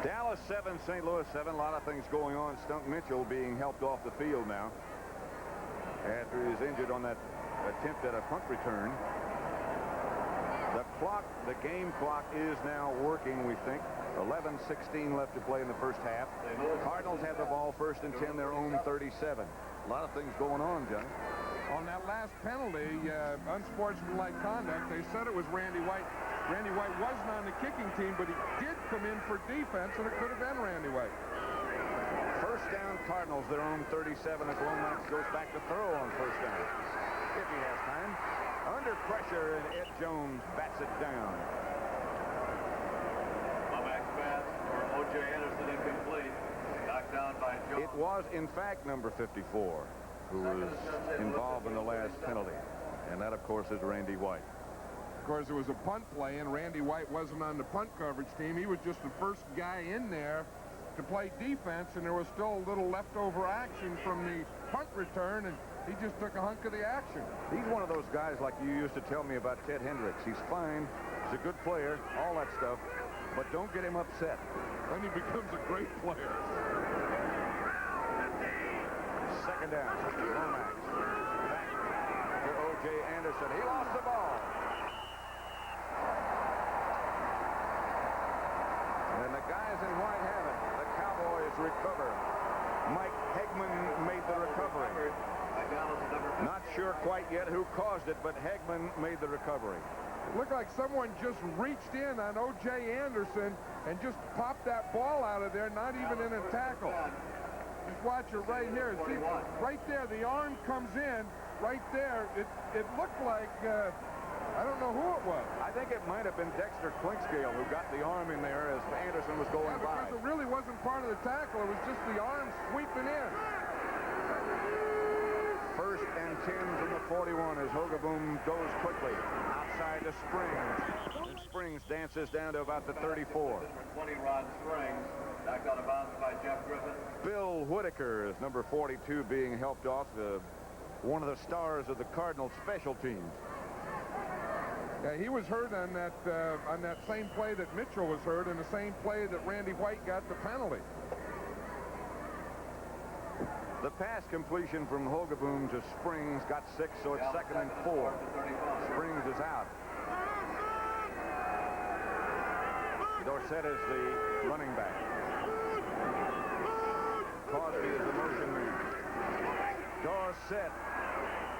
Dallas 7, St. Louis 7. A lot of things going on. Stump Mitchell being helped off the field now after he was injured on that attempt at a punt return. The game clock is now working, we think. 11:16 left to play in the first half. Cardinals have the ball, first and 10, their own 37. A lot of things going on, Johnny. On that last penalty, unsportsmanlike conduct, they said it was Randy White. Randy White wasn't on the kicking team, but he did come in for defense, and it could have been Randy White. First down, Cardinals, their own 37 as Lomax goes back to throw on first down. If he has time. Under pressure, and Ed Jones bats it down. Lomax pass for O.J. Anderson incomplete. Knocked down by Jones. It was, in fact, number 54 who was involved in the last penalty. And that, of course, is Randy White. Of course, it was a punt play, and Randy White wasn't on the punt coverage team. He was just the first guy in there to play defense, and there was still a little leftover action from the punt return, and he just took a hunk of the action. He's one of those guys like you used to tell me about Ted Hendricks. He's fine. He's a good player, all that stuff, but don't get him upset. Then he becomes a great player. Second down. Lomax. Back to O.J. Anderson. He lost the ball. And the guys in white have it. The Cowboys recover. Mike Hegman made the recovery. Not sure quite yet who caused it, but Hegman made the recovery. It looked like someone just reached in on O.J. Anderson and just popped that ball out of there, not even in a tackle. Just watch it right here. See, right there, the arm comes in. Right there, it looked like, I don't know who it was. I think it might have been Dexter Clinkscale who got the arm in there as Anderson was going by. Because it really wasn't part of the tackle. It was just the arm sweeping in. First and 10 from the 41 as Hogaboom goes quickly outside to Springs. And Springs dances down to about the 34. 20 Rod Springs. Back out of bounds by Jeff Griffin. Bill Whitaker is number 42 being helped off, one of the stars of the Cardinal special teams. Yeah, he was hurt on that same play that Mitchell was hurt, and the same play that Randy White got the penalty. The pass completion from Hogaboom to Springs got 6, so it's second and 4. Springs is out. Dorsett is the running back. Crosby is the motion man. Dorsett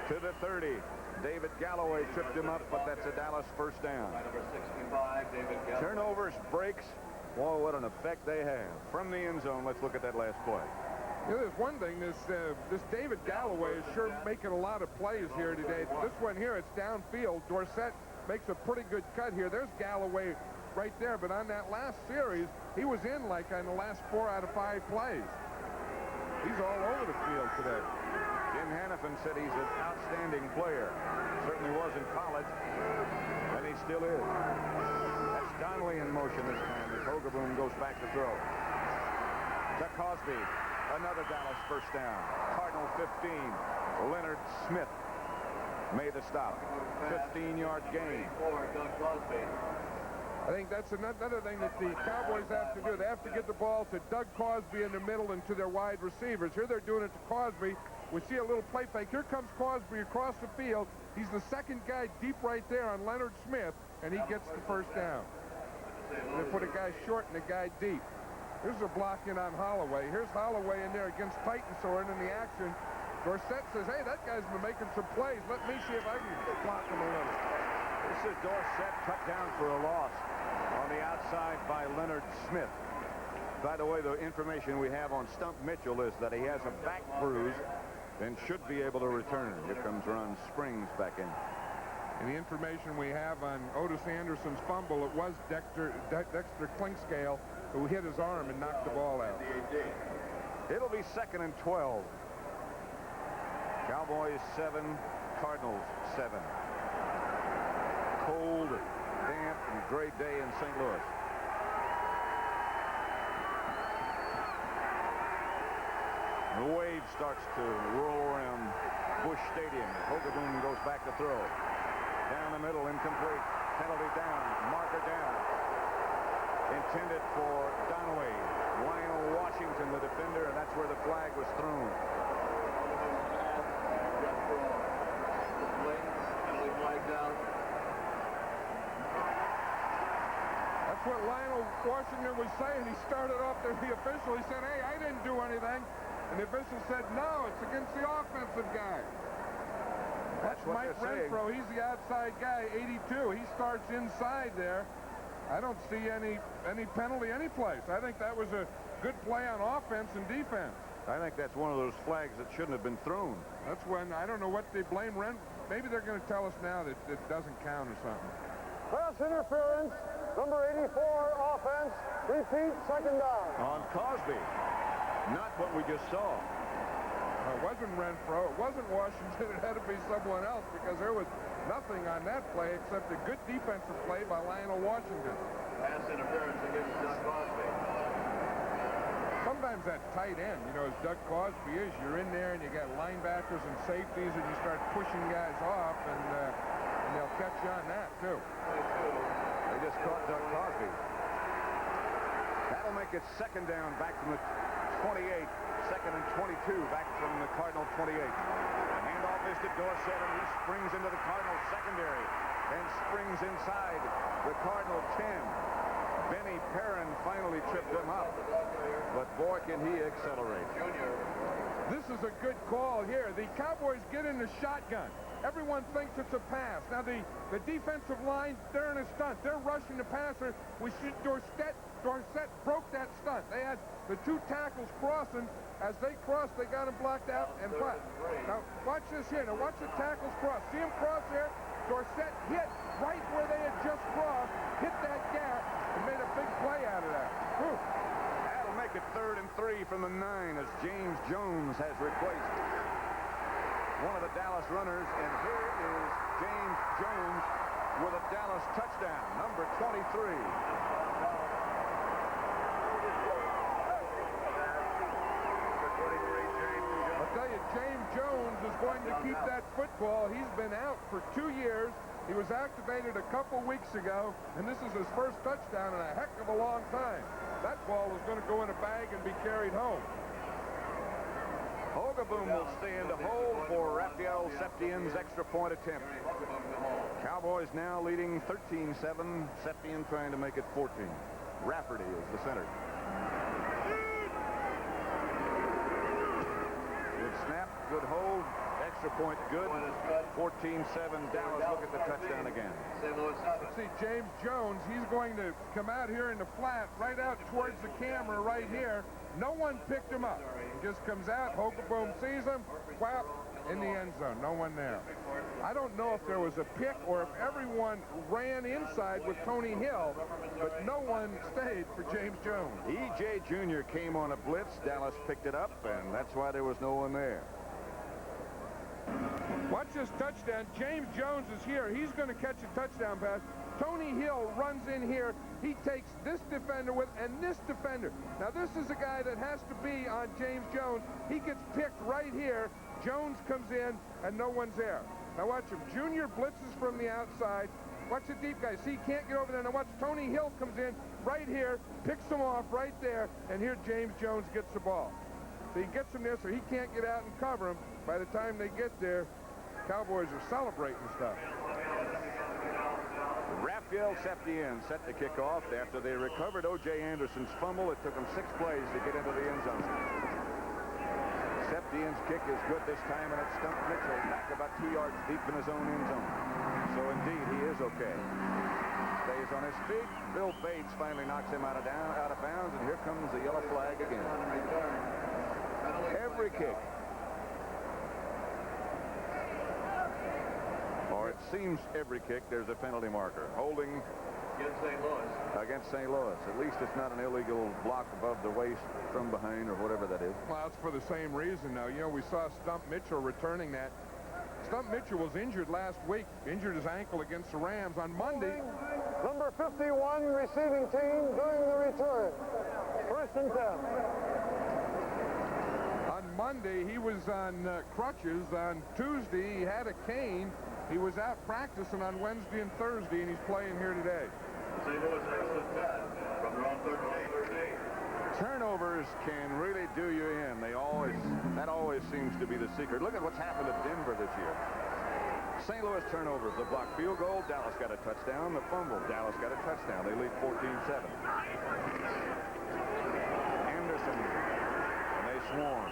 to the 30. David Galloway tripped him up, but that's a Dallas first down. Number 65, David Galloway. Turnovers, breaks. Boy, what an effect they have. From the end zone, let's look at that last play. You know, there's one thing, this David Galloway is sure making a lot of plays here today. This one here, it's downfield. Dorsett makes a pretty good cut here. There's Galloway right there, but on that last series, he was in like on the last 4 out of 5 plays. He's all over the field today. Jim Hannafin said he's an outstanding player. Certainly was in college, and he still is. That's Donnelly and motion this time as Hogeboom goes back to throw. To Cosby. Another Dallas first down. Cardinal 15. Leonard Smith made the stop. 15-yard gain. I think that's another thing that the Cowboys have to do. They have to get the ball to Doug Cosby in the middle and to their wide receivers. Here they're doing it to Cosby. We see a little play fake. Here comes Cosby across the field. He's the second guy deep right there on Leonard Smith, and he gets the first down. They put a guy short and a guy deep. Here's a block in on Holloway. Here's Holloway in there against Titansorn in the action. Dorsett says, hey, that guy's been making some plays. Let me see if I can block him a little. This is Dorsett cut down for a loss on the outside by Leonard Smith. By the way, the information we have on Stump Mitchell is that he has a back bruise and should be able to return. Here comes Ron Springs back in. And the information we have on Otis Anderson's fumble, it was Dexter Clinkscale who hit his arm and knocked the ball out. It'll be 2nd and 12. Cowboys 7, Cardinals 7. Cold, damp, and gray day in St. Louis. The wave starts to roll around Busch Stadium. Hogeboom goes back to throw. Down the middle, incomplete. Penalty down, marker down. Intended for Donway. Lionel Washington, the defender, and that's where the flag was thrown. Penalty flag down. That's what Lionel Washington was saying. He started off there, the official. He said, hey, I didn't do anything. And the official said, no, it's against the offensive guy. That's Mike Renfro. He's the outside guy, 82. He starts inside there. I don't see any penalty any place. I think that was a good play on offense and defense. I think that's one of those flags that shouldn't have been thrown. That's when, I don't know what they blame Maybe they're going to tell us now that it doesn't count or something. Pass interference, number 84, offense. Repeat, 2nd down. On Cosby. Not what we just saw. It wasn't Renfro. It wasn't Washington. It had to be someone else because there was nothing on that play except a good defensive play by Lionel Washington. Pass interference against Doug Cosby. Sometimes that tight end, you know, as Doug Cosby is, you're in there and you got linebackers and safeties and you start pushing guys off and they'll catch you on that too. They just caught Doug Cosby. That'll make it 2nd down back from the 28. 2nd and 22 back from the Cardinal 28. The handoff is to Dorsett, and he springs into the Cardinal secondary and springs inside the Cardinal 10. Benny Perrin finally tripped him up, but boy, can he accelerate. This is a good call here. The Cowboys get in the shotgun. Everyone thinks it's a pass. Now, the defensive line, they're in a stunt. They're rushing the passer. Dorsett broke that stunt. They had the 2 tackles crossing. As they crossed, they got him blocked out and blocked. Now, watch this here. Now, watch the tackles cross. See him cross there? Dorsett hit right where they had just crossed, hit that gap, and made a big play out of that. Whew. That'll make it 3rd and 3 from the 9 as James Jones has replaced one of the Dallas runners, and here is James Jones with a Dallas touchdown, number 23. I'll tell you, James Jones is going to keep that football. He's been out for 2 years. He was activated a couple weeks ago, and this is his first touchdown in a heck of a long time. That ball is going to go in a bag and be carried home. Hogeboom will stay in the hole for Raphael Septien's extra point attempt. Cowboys now leading 13-7. Septien trying to make it 14. Rafferty is the center. Good snap, good hold, extra point good. 14-7 Dallas. Look at the touchdown again. Let's see, James Jones, he's going to come out here in the flat, right out towards the camera right here. No one picked him up. He just comes out, Hogeboom sees him, whap, in the end zone. No one there. I don't know if there was a pick or if everyone ran inside with Tony Hill, but no one stayed for James Jones. E.J. Jr. came on a blitz. Dallas picked it up, and that's why there was no one there. Watch this touchdown. James Jones is here. He's going to catch a touchdown pass. Tony Hill runs in here. He takes this defender with and this defender. Now, this is a guy that has to be on James Jones. He gets picked right here. Jones comes in, and no one's there. Now, watch him. Junior blitzes from the outside. Watch the deep guy. See, he can't get over there. Now, watch Tony Hill comes in right here, picks him off right there, and here James Jones gets the ball. So he gets him there so he can't get out and cover him. By the time they get there, Cowboys are celebrating stuff. Raphael Septien set the kickoff after they recovered O.J. Anderson's fumble. It took them 6 plays to get into the end zone. Septien's kick is good this time, and it stumped Mitchell back about 2 yards deep in his own end zone. So, indeed, he is okay. Stays on his feet. Bill Bates finally knocks him out of bounds, and here comes the yellow flag again. Every kick. Or it seems every kick there's a penalty marker. Holding against St. Louis. At least it's not an illegal block above the waist from behind or whatever that is. Well, it's for the same reason now. You know, we saw Stump Mitchell returning that. Stump Mitchell was injured last week. Injured his ankle against the Rams on Monday. Number 51 receiving team doing the return. 1st and 10. On Monday, he was on crutches. On Tuesday, he had a cane. He was out practicing on Wednesday and Thursday, and he's playing here today. St. Louis first and 10 from their own 13. Turnovers can really do you in. That always seems to be the secret. Look at what's happened to Denver this year. St. Louis turnovers. The blocked field goal. Dallas got a touchdown. The fumble. Dallas got a touchdown. They lead 14-7. Anderson. And they swarm.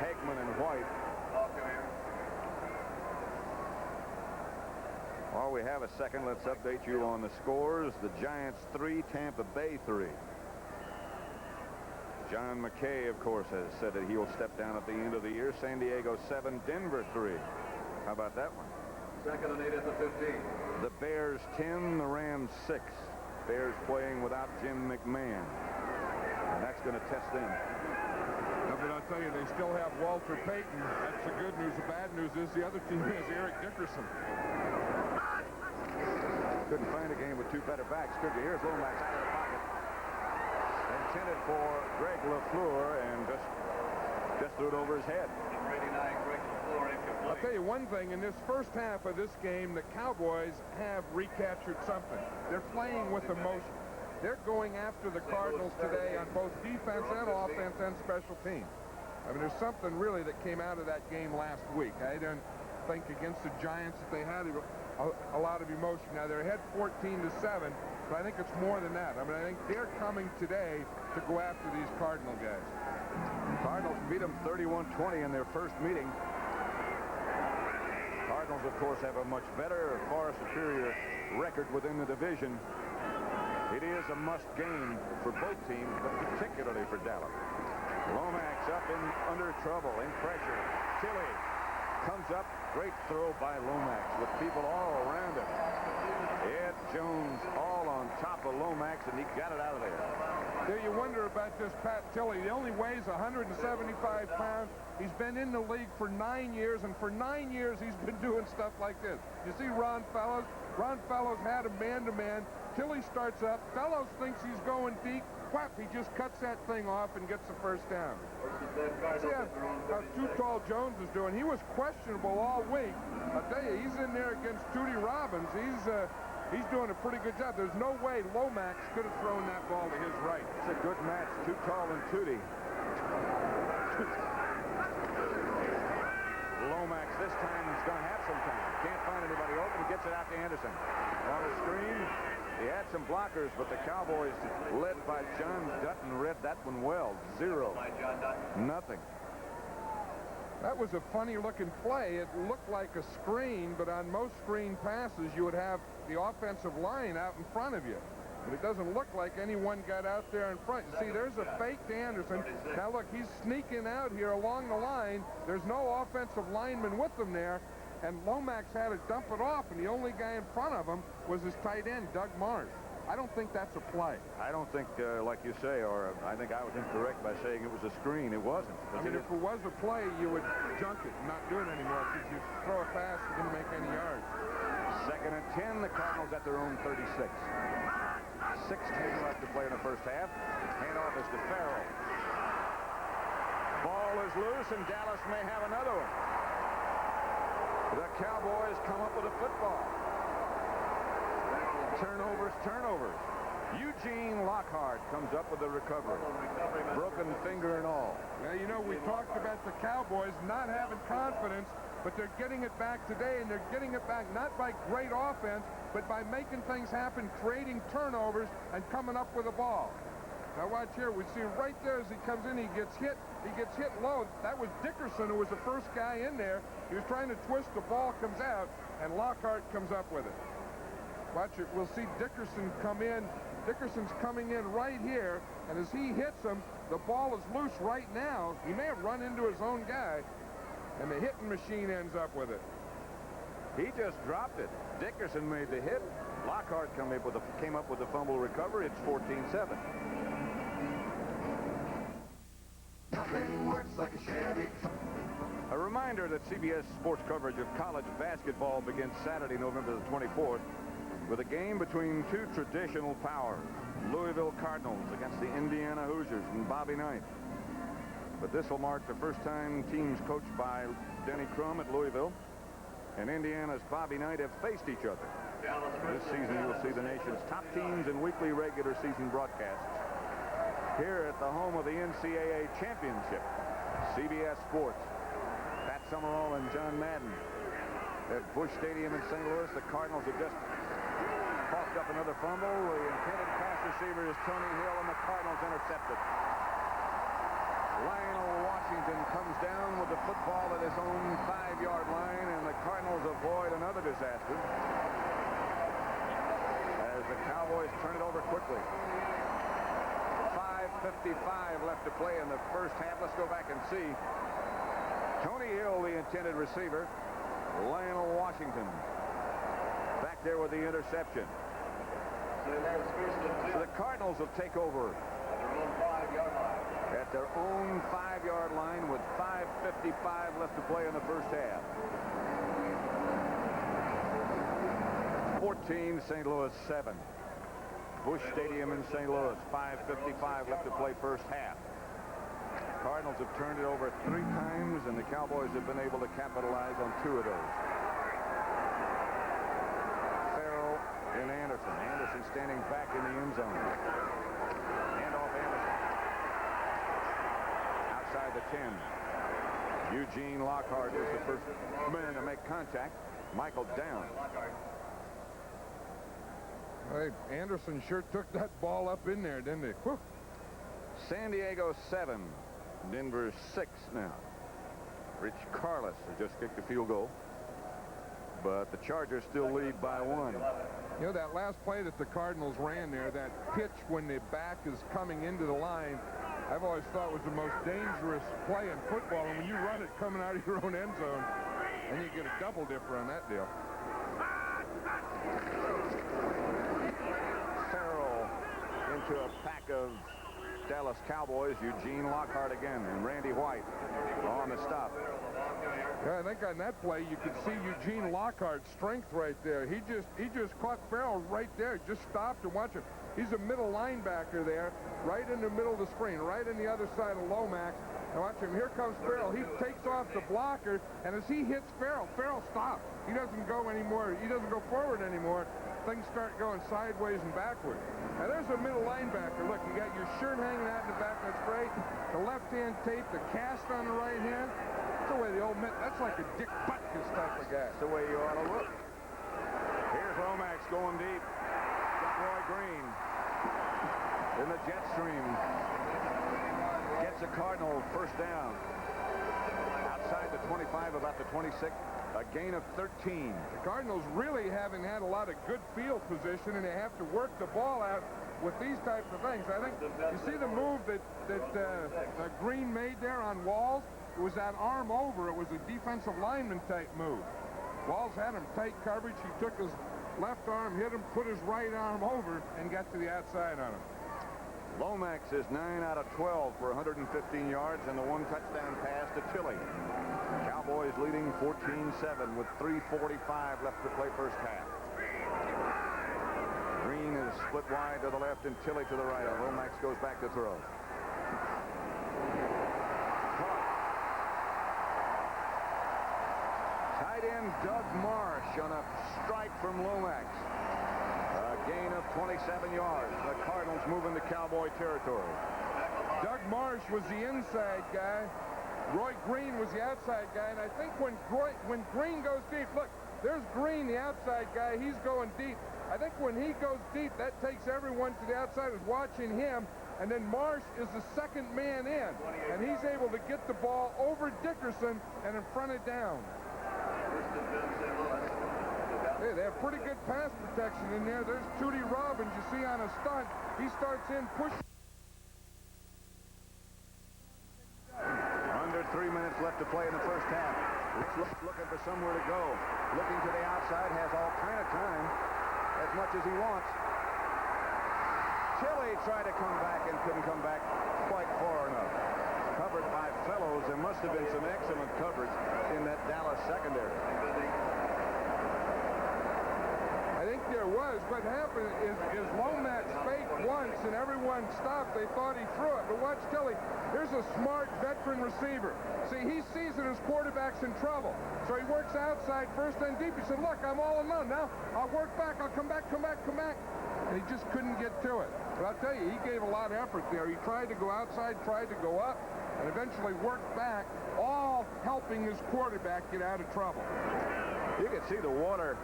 Hegman and White. While we have a second, let's update you on the scores. The Giants 3, Tampa Bay 3. John McKay, of course, has said that he will step down at the end of the year. San Diego 7, Denver 3. How about that one? 2nd and 8 at the 15. The Bears 10, the Rams 6. Bears playing without Jim McMahon. And that's going to test them. No, but I'll tell you, they still have Walter Payton. That's the good news. The bad news is the other team has Eric Dickerson. Couldn't find a game with 2 better backs, could you? Here's Lomax out of the pocket. Intended for Greg LaFleur, and just threw it over his head. I'll tell you one thing, in this first half of this game, the Cowboys have recaptured something. They're playing with emotion. They're going after the Cardinals today on both defense and offense and special teams. I mean, there's something really that came out of that game last week. I don't think against the Giants that they had a lot of emotion. Now, they're ahead 14-7, but I think it's more than that. I mean, I think they're coming today to go after these Cardinal guys. Cardinals beat them 31-20 in their first meeting. Cardinals, of course, have a much better, far superior record within the division. It is a must game for both teams, but particularly for Dallas. Lomax up under trouble, in pressure. Tilley comes up. Great throw by Lomax with people all around him. Ed Jones all on top of Lomax, and he got it out of there. There you wonder about this Pat Tilley. He only weighs 175 pounds. He's been in the league for 9 years, and for 9 years he's been doing stuff like this. You see Ron Fellows? Ron Fellows had a man-to-man. Tilley starts up. Fellows thinks he's going deep. Whap, he just cuts that thing off and gets the first down. See how Too Tall Jones is doing. He was questionable all week. I'll tell you, he's in there against Tootie Robbins. He's doing a pretty good job. There's no way Lomax could have thrown that ball to his right. It's a good match, Too Tall and Tootie. Lomax this time is going to have some time. Can't find anybody open. Gets it out to Anderson. On the screen, he had some blockers, but the Cowboys, led by John Dutton, read that one well. 0. Nothing. That was a funny-looking play. It looked like a screen, but on most screen passes, you would have the offensive line out in front of you. But it doesn't look like anyone got out there in front. You see, there's a fake to Anderson. Now, look, he's sneaking out here along the line. There's no offensive lineman with him there, and Lomax had to dump it off, and the only guy in front of him was his tight end, Doug Marsh. I don't think that's a play. I don't think, like you say, or I think I was incorrect by saying it was a screen. It wasn't. I mean, if it was a play, you would junk it and not do it anymore, because you throw a pass, you didn't make any yards. 2nd and 10, the Cardinals at their own 36. 6:10 left to play in the first half. Handoff is to Farrell. Ball is loose, and Dallas may have another one. The Cowboys come up with a football. Turnovers. Eugene Lockhart comes up with a recovery. Broken finger and all. Now, you know, we talked about the Cowboys not having confidence, but they're getting it back today, and they're getting it back not by great offense, but by making things happen, creating turnovers, and coming up with a ball. Now watch here. We see right there as he comes in, he gets hit low. That was Dickerson, who was the first guy in there. He was trying to twist, the ball comes out, and Lockhart comes up with it. Watch it. We'll see Dickerson come in. Dickerson's coming in right here, and as he hits him, the ball is loose right now. He may have run into his own guy, and the hitting machine ends up with it. He just dropped it. Dickerson made the hit. Lockhart came up with the fumble recovery. It's 14-7. A reminder that CBS Sports coverage of college basketball begins Saturday, November the 24th, with a game between two traditional powers, Louisville Cardinals against the Indiana Hoosiers and Bobby Knight. But this will mark the first time teams coached by Denny Crum at Louisville and Indiana's Bobby Knight have faced each other. This season you'll see the nation's top teams in weekly regular season broadcasts here at the home of the NCAA Championship. CBS Sports. Pat Summerall and John Madden at Busch Stadium in St. Louis. The Cardinals have just coughed up another fumble. The intended pass receiver is Tony Hill, and the Cardinals intercept it. Lionel Washington comes down with the football at his own 5-yard line, and the Cardinals avoid another disaster as the Cowboys turn it over quickly. 5:55 left to play in the first half. Let's go back and see. Tony Hill, the intended receiver. Lionel Washington back there with the interception. So the Cardinals will take over at their own 5-yard line with 5:55 left to play in the first half. 14, St. Louis 7. Busch Stadium in St. Louis, 5:55 left to play first half. Cardinals have turned it over 3 times, and the Cowboys have been able to capitalize on 2 of those. Farrell and Anderson. Anderson standing back in the end zone. Handoff Anderson. Outside the 10. Eugene Lockhart is the first man to make contact. Michael down. Hey, Anderson sure took that ball up in there, didn't he? Whew. San Diego 7. Denver 6 now. Rich Carlos has just kicked a field goal, but the Chargers still lead by 1. You know, that last play that the Cardinals ran there, that pitch when the back is coming into the line, I've always thought was the most dangerous play in football. And when you run it coming out of your own end zone, and you get a double dipper on that deal. Farrell into a pack of Dallas Cowboys. Eugene Lockhart again, and Randy White on the stop. Yeah, I think on that play you could see Eugene Lockhart's strength right there. He just caught Farrell right there. Just stopped and watch him. He's a middle linebacker there, right in the middle of the screen, right on the other side of Lomax. And watch him. Here comes Farrell. He takes off the blocker, and as he hits Farrell, Farrell stops. He doesn't go anymore. He doesn't go forward anymore. Things start going sideways and backwards. Now there's a middle linebacker. Look, you got your shirt hanging out in the back. That's great. The left hand tape, the cast on the right hand. That's the way the old man. That's like a Dick Butkus type of guy. That's the way you ought to look. Here's Lomax going deep. Got Roy Green in the jet stream. Gets a Cardinal first down. Outside the 25, about the 26. A gain of 13. The Cardinals really haven't had a lot of good field position, and they have to work the ball out with these types of things. I think you see the move that Green made there on Walls. It was that arm over. It was a defensive lineman type move. Walls had him tight coverage. He took his left arm hit him, put his right arm over, and got to the outside on him. Lomax is 9 out of 12 for 115 yards and the 1 touchdown pass to Tilley. Cowboys leading 14-7 with 3:45 left to play first half. Green is split wide to the left and Tilley to the right. Lomax goes back to throw. Tight end Doug Marsh on a strike from Lomax. A gain of 27 yards. The Cardinals move into Cowboy territory. Doug Marsh was the inside guy. Roy Green was the outside guy. And I think when Green goes deep, look, there's Green, the outside guy. He's going deep. I think when he goes deep, that takes everyone to the outside is watching him. And then Marsh is the second man in. And he's able to get the ball over Dickerson and in front of down. Hey, they have pretty good pass protection in there. There's Tootie Robbins, you see on a stunt. He starts in, pushing. Under 3 minutes left to play in the first half. Rich looking for somewhere to go. Looking to the outside, has all kind of time, as much as he wants. Tilley tried to come back and couldn't come back quite far enough. Covered by Fellows. There must have been some excellent coverage in that Dallas secondary. I think there was. What happened is Lomax faked once and everyone stopped. They thought he threw it. But watch Tilley. Here's a smart veteran receiver. See, he sees that his quarterback's in trouble. So he works outside first and deep. He said, look, I'm all alone. Now I'll work back. I'll come back. And he just couldn't get to it. But I'll tell you, he gave a lot of effort there. He tried to go outside, tried to go up, and eventually worked back, all helping his quarterback get out of trouble. You can see the water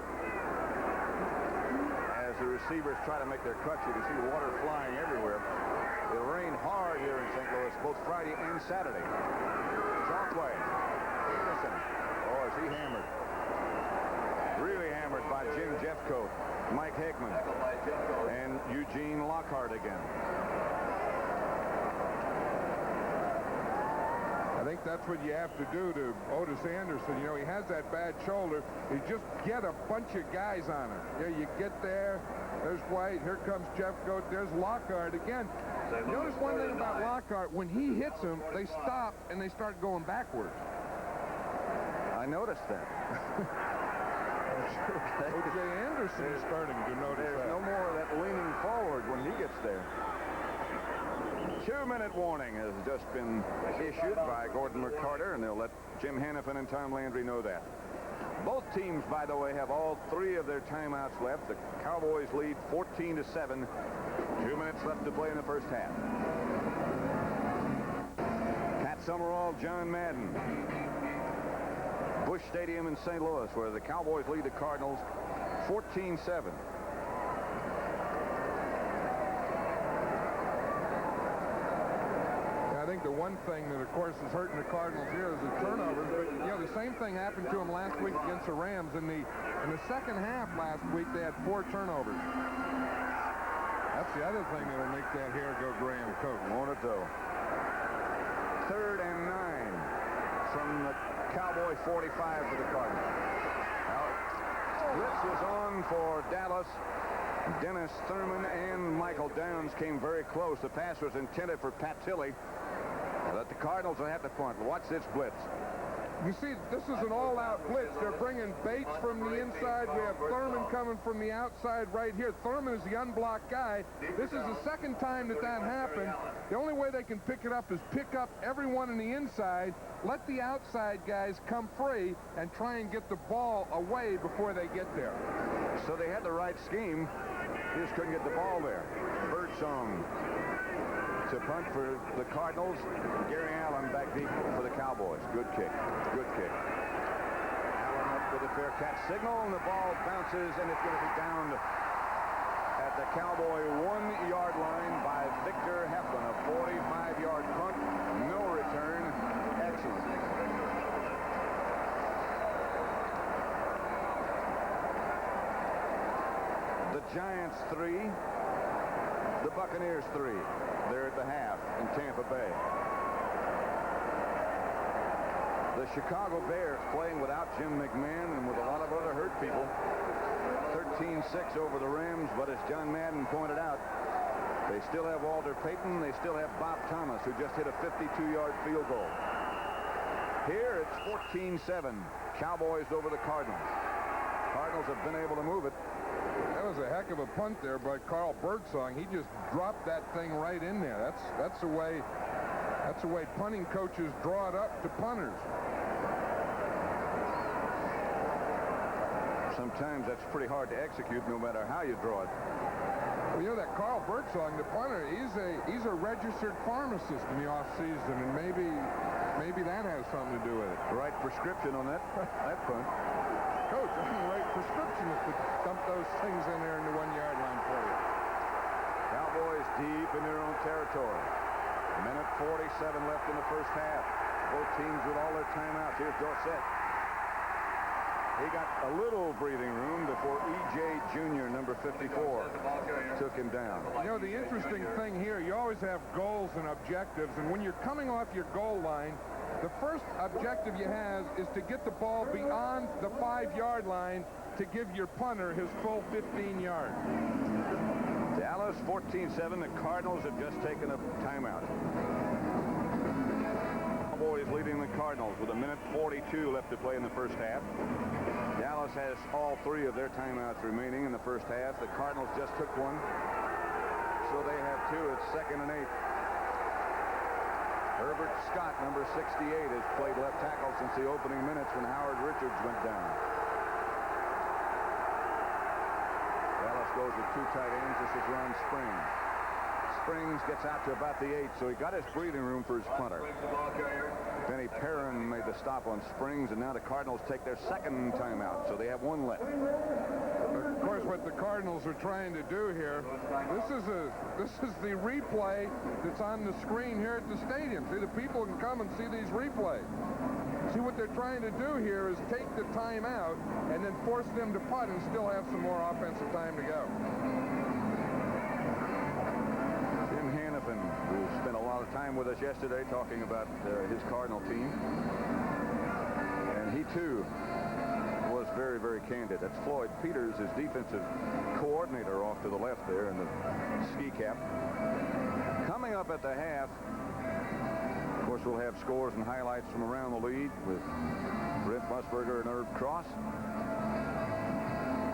as the receivers try to make their cuts. You can see water flying everywhere. It rained hard here in St. Louis both Friday and Saturday. Chalkway. Listen. Oh, is he hammered? Really hammered by Jim Jeffcoat, Mike Hickman, and Eugene Lockhart again. I think that's what you have to do to Otis Anderson. You know, he has that bad shoulder. You just get a bunch of guys on him. Yeah, you get there. There's White. Here comes Jeffcoat. There's Lockhart again. Notice one thing about Lockhart. When he hits them, they stop and they start going backwards. I noticed that. O.J. Anderson is starting to notice There's that. no more of that leaning forward when he gets there. 2-minute warning has just been issued by Gordon McCarter, and they'll let Jim Hannafin and Tom Landry know that. Both teams, by the way, have all 3 of their timeouts left. The Cowboys lead 14-7. 2 minutes left to play in the first half. At Summerall John Madden. Busch Stadium in St. Louis, where the Cowboys lead the Cardinals 14-7. I think the one thing that, of course, is hurting the Cardinals here is the turnovers. But, you know, the same thing happened to them last week against the Rams. In the second half last week, they had 4 turnovers. That's the other thing that'll make that hair go gray on the coat. Won't it, though? 3rd and 9 from the Cowboy 45 for the Cardinals. Now, blitz is on for Dallas. Dennis Thurman and Michael Downs came very close. The pass was intended for Pat Tilley. But the Cardinals will have to punt. Watch this blitz. You see, this is an all-out blitz. They're bringing Bates from the inside. We have Thurman coming from the outside right here. Thurman is the unblocked guy. This is the second time that happened. The only way they can pick it up is pick up everyone on the inside, let the outside guys come free, and try and get the ball away before they get there. So they had the right scheme. He just couldn't get the ball there. Birdsong to punt for the Cardinals. Gary Allen back deep for the Cowboys. Good kick. Good kick. Allen up with a fair catch signal, and the ball bounces, and it's going to be downed at the Cowboy 1-yard line by Victor Heflin. A 45-yard punt. No return. Excellent. The Giants 3. The Buccaneers 3. They're at the half in Tampa Bay. The Chicago Bears playing without Jim McMahon and with a lot of other hurt people. 13-6 over the Rams, but as John Madden pointed out, they still have Walter Payton. They still have Bob Thomas, who just hit a 52-yard field goal. Here it's 14-7. Cowboys over the Cardinals. Cardinals have been able to move it. That was a heck of a punt there by Carl Birdsong. He just dropped that thing right in there. That's the way punting coaches draw it up to punters. Sometimes that's pretty hard to execute, no matter how you draw it. Well, you know that Carl Birdsong, the punter, he's a registered pharmacist in the off season, and maybe that has something to do with it. Right prescription on that punt. Coach, I'm the right prescription to dump those things in there in the 1-yard line for you. Cowboys deep in their own territory. Minute 47 left in the first half. Both teams with all their timeouts. Here's Dorsett. He got a little breathing room before E.J. Jr., number 54, took him down. You know, the interesting thing here, you always have goals and objectives, and when you're coming off your goal line, the first objective you have is to get the ball beyond the 5-yard line to give your punter his full 15 yards. Dallas 14-7. The Cardinals have just taken a timeout. Cowboys leading the Cardinals with a minute 42 left to play in the first half. Dallas has all 3 of their timeouts remaining in the first half. The Cardinals just took one, so they have 2. It's 2nd and 8. Herbert Scott, number 68, has played left tackle since the opening minutes when Howard Richards went down. Dallas goes with 2 tight ends. This is Ron Springs. Springs gets out to about the 8, so he got his breathing room for his punter. Benny Perrin made the stop on Springs, and now the Cardinals take their 2nd timeout, so they have 1 left. Of course, what the Cardinals are trying to do here, this is the replay that's on the screen here at the stadium. See, the people can come and see these replays. See, what they're trying to do here is take the timeout and then force them to punt and still have some more offensive time to go. Who spent a lot of time with us yesterday talking about his Cardinal team. And he, too, was very, very candid. That's Floyd Peters, his defensive coordinator, off to the left there in the ski cap. Coming up at the half, of course, we'll have scores and highlights from around the league with Brent Musburger and Herb Cross.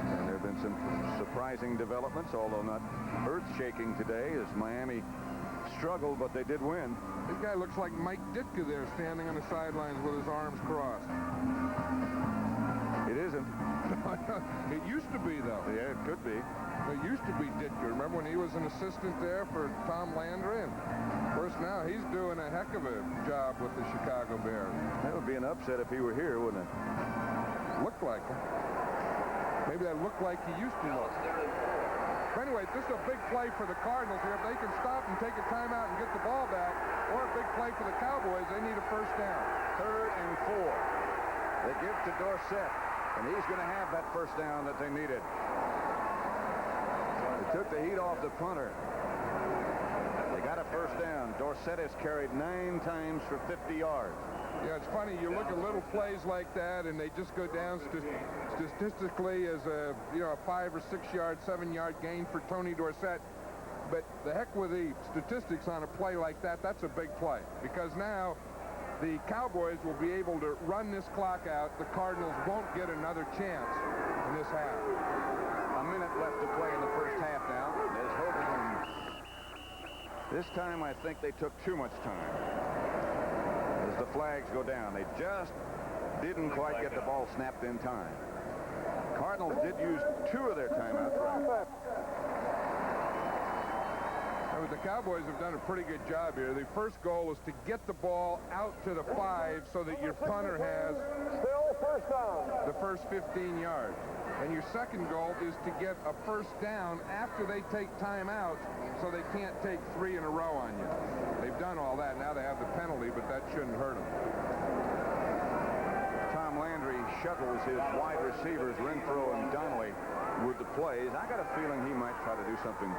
And there have been some surprising developments, although not earth-shaking today, as Miami struggled, but they did win. This guy looks like Mike Ditka there, standing on the sidelines with his arms crossed. It isn't. It used to be, though. Yeah, it could be. It used to be Ditka. Remember when he was an assistant there for Tom Landry? And of course, now he's doing a heck of a job with the Chicago Bears. That would be an upset if he were here, wouldn't it? Looked like it. Maybe that looked like he used to look. But anyway, this is a big play for the Cardinals here. If they can stop and take a timeout and get the ball back, or a big play for the Cowboys, they need a first down. 3rd and 4. They give to Dorsett, and he's going to have that first down that they needed. They took the heat off the punter. They got a first down. Dorsett has carried 9 times for 50 yards. Yeah, it's funny. You look at little plays like that, and they just go down statistically as a 5 or 6 yard, 7 yard gain for Tony Dorsett. But the heck with the statistics on a play like that. That's a big play, because now the Cowboys will be able to run this clock out. The Cardinals won't get another chance in this half. A minute left to play in the first half now. There's Hogan. This time I think they took too much time. As the flags go down, they just didn't quite get the ball snapped in time. Cardinals did use 2 of their timeouts. Right? But the Cowboys have done a pretty good job here. The first goal is to get the ball out to the 5 so that your punter has Still first down. the first 15 yards. And your second goal is to get a first down after they take timeouts so they can't take 3 in a row on you. They've done all that. Now they have the penalty, but that shouldn't hurt them. Tom Landry shuttles his wide receivers, Renfro and Donnelly, with the plays. I got a feeling he might try to do something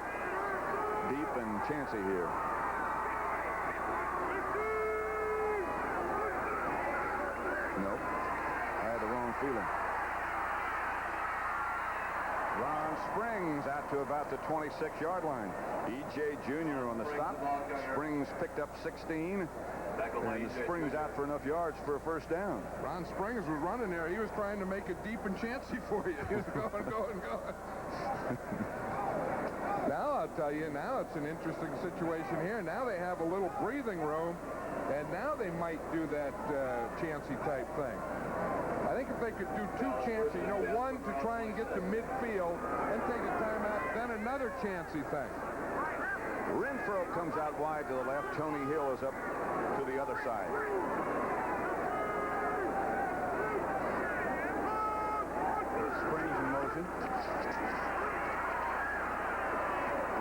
deep and chancy here. Nope. I had the wrong feeling. Springs out to about the 26-yard line. E.J. Jr. on the stop. Springs picked up 16. And Springs out for enough yards for a first down. Ron Springs was running there. He was trying to make it deep and chancy for you. He was going. Now I'll tell you, now it's an interesting situation here. Now they have a little breathing room, and now they might do that chancy type thing. I think if they could do two chancy, one to try and get to midfield, then take a timeout, then another chancy thing. Renfro comes out wide to the left. Tony Hill is up to the other side. Springs in motion.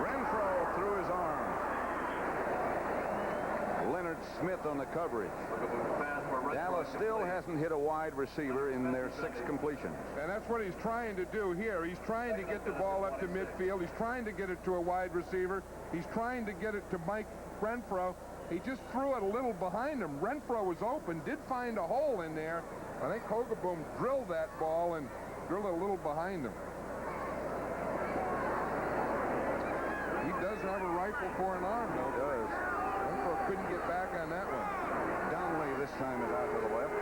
Renfro through his arm. Leonard Smith on the coverage. Dallas still hasn't hit a wide receiver in their 6 completions. And that's what he's trying to do here. He's trying to get the ball up to midfield. He's trying to get it to a wide receiver. He's trying to get it to Mike Renfro. He just threw it a little behind him. Renfro was open, did find a hole in there. I think Hogeboom drilled that ball and drilled it a little behind him. He does have a rifle for an arm, though. He does. Renfro couldn't get back on that one. Donnelly this time is out to the left.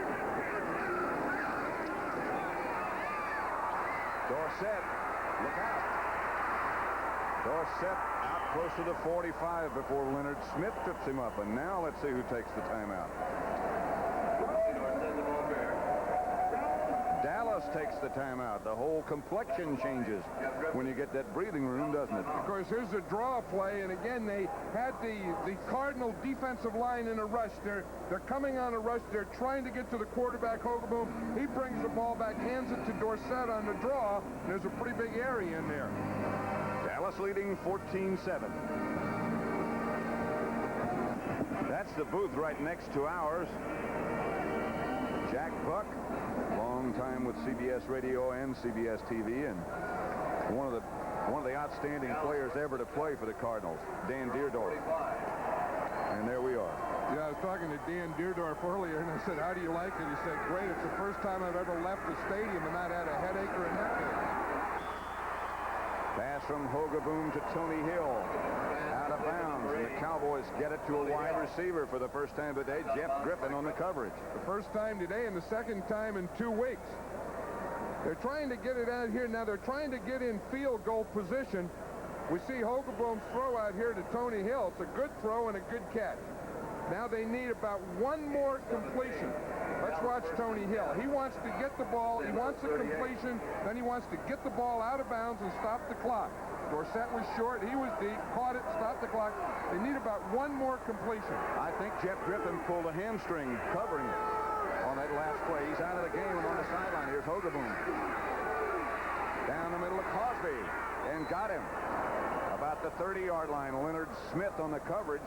Dorsett, look out. Dorsett out close to the 45 before Leonard Smith trips him up. And now let's see who takes the timeout. Dallas takes the timeout. The whole complexion changes when you get that breathing room, doesn't it? Of course, here's a draw play, and again, they had the Cardinal defensive line in a rush. They're coming on a rush. They're trying to get to the quarterback, Hogeboom. He brings the ball back, hands it to Dorsett on the draw, and there's a pretty big area in there. Dallas leading 14-7. That's the booth right next to ours. Jack Buck, long time with CBS Radio and CBS TV, and one of the outstanding players ever to play for the Cardinals, Dan Deerdorf. And there we are. Yeah, I was talking to Dan Deerdorf earlier, and I said, how do you like it? He said, great. It's the first time I've ever left the stadium and not had a headache or a neck. Pass from Hogeboom to Tony Hill. Out of bounds, and the Cowboys get it to a wide receiver for the first time today. Jeff Griffin on the coverage. The first time today and the second time in 2 weeks. They're trying to get it out here. Now they're trying to get in field goal position. We see Hogeboom's throw out here to Tony Hill. It's a good throw and a good catch. Now they need about one more completion. Let's watch Tony Hill. He wants to get the ball. He wants a completion. Then he wants to get the ball out of bounds and stop the clock. Dorsett was short. He was deep. Caught it. Stopped the clock. They need about one more completion. I think Jeff Griffin pulled a hamstring covering on that last play. He's out of the game and on the sideline. Here's Hogeboom. Down the middle of Cosby. And got him. About the 30-yard line. Leonard Smith on the coverage.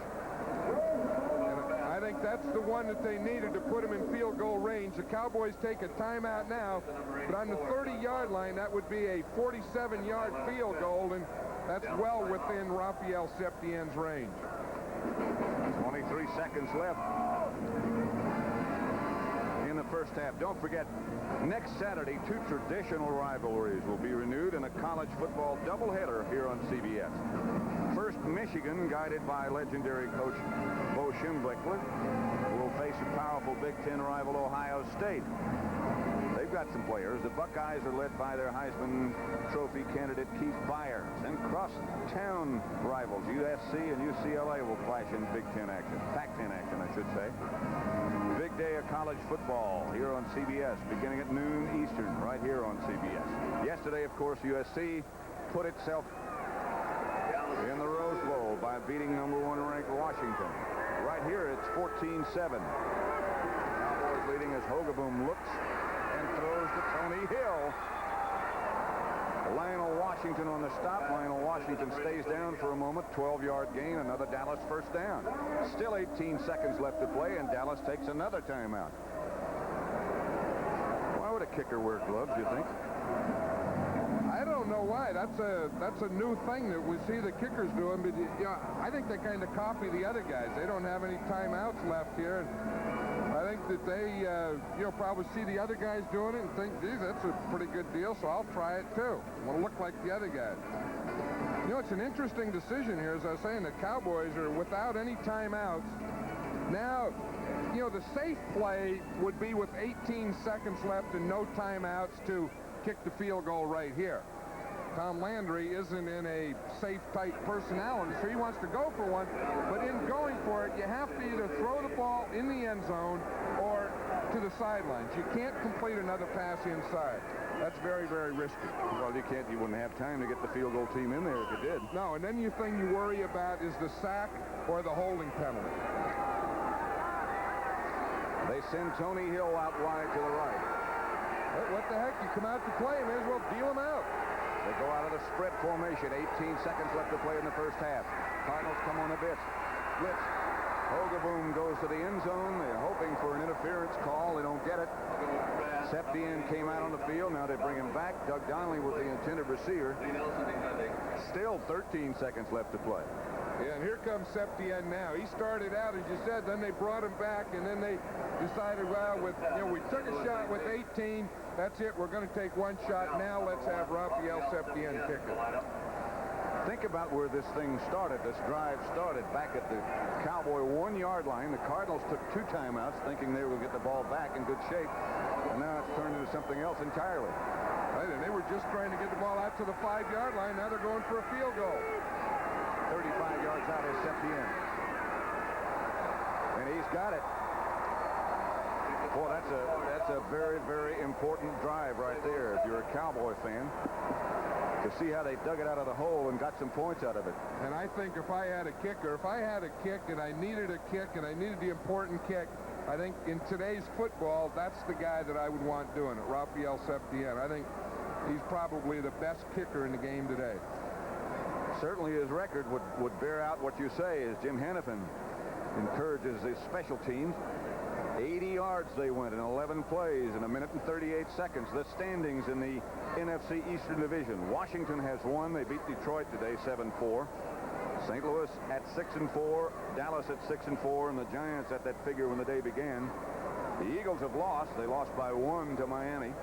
I think that's the one that they needed to put him in field goal range. The Cowboys take a timeout now, but on the 30-yard line, that would be a 47-yard field goal, and that's well within Raphael Septien's range. 23 seconds left in the first half. Don't forget, next Saturday, 2 traditional rivalries will be renewed in a college football doubleheader here on CBS. First, Michigan, guided by legendary coach Bo Schembechler, will face a powerful Big Ten rival, Ohio State. They've got some players. The Buckeyes are led by their Heisman Trophy candidate Keith Byers. And cross-town rivals, USC and UCLA, will clash in Big Ten action. Pac-10 action, I should say. Big day of college football here on CBS, beginning at noon Eastern, right here on CBS. Yesterday, of course, USC put itself in the Rose Bowl by beating #1 ranked Washington. Right here, it's 14-7. Cowboys leading as Hogeboom looks and throws to Tony Hill. Lionel Washington on the stop. Lionel Washington stays down for a moment. 12-yard gain, another Dallas first down. Still 18 seconds left to play, and Dallas takes another timeout. Why would a kicker wear gloves, do you think? I don't know know why. That's a new thing that we see the kickers doing. But you know, I think they kind of copy the other guys. They don't have any timeouts left here. And I think that they probably see the other guys doing it and think, geez, that's a pretty good deal, so I'll try it too. I want to look like the other guys. You know, it's an interesting decision here. As I was saying, the Cowboys are without any timeouts. Now, you know, the safe play would be with 18 seconds left and no timeouts to kick the field goal right here. Tom Landry isn't in a safe, tight personality, so he wants to go for one. But in going for it, you have to either throw the ball in the end zone or to the sidelines. You can't complete another pass inside. That's very, very risky. Well, you wouldn't have time to get the field goal team in there if you did. No, and then the thing you worry about is the sack or the holding penalty. They send Tony Hill out wide to the right. What the heck? You come out to play, may as well deal him out. They go out of the spread formation. 18 seconds left to play in the first half. Cardinals come on a blitz. Hogaboom goes to the end zone. They're hoping for an interference call. They don't get it. Septien came out on the field. Now they bring him back. Doug Donnelly with the intended receiver. Still 13 seconds left to play. Yeah, and here comes Septien now. He started out, as you said, then they brought him back, and then they decided, well, we took a shot with 18. That's it. We're going to take one shot. Now let's have Raphael Septien kick it. Think about where this thing started. This drive started back at the Cowboy 1-yard line. The Cardinals took 2 timeouts, thinking they would get the ball back in good shape, and now it's turned into something else entirely. Right, and they were just trying to get the ball out to the 5-yard line. Now they're going for a field goal. 35 yards out is Septien. And he's got it. Boy, that's a very, very important drive right there if you're a Cowboy fan, to see how they dug it out of the hole and got some points out of it. And I think if I had a kicker, if I had a kick and I needed a kick and I needed the important kick, I think in today's football, that's the guy that I would want doing it, Raphael Septien. I think he's probably the best kicker in the game today. Certainly his record would bear out what you say, as Jim Hannafin encourages his special teams. 80 yards they went in 11 plays in 1 minute and 38 seconds. The standings in the NFC Eastern Division. Washington has won. They beat Detroit today 7-4. St. Louis at 6-4. Dallas at 6-4. And the Giants at that figure when the day began. The Eagles have lost. They lost by 1 to Miami.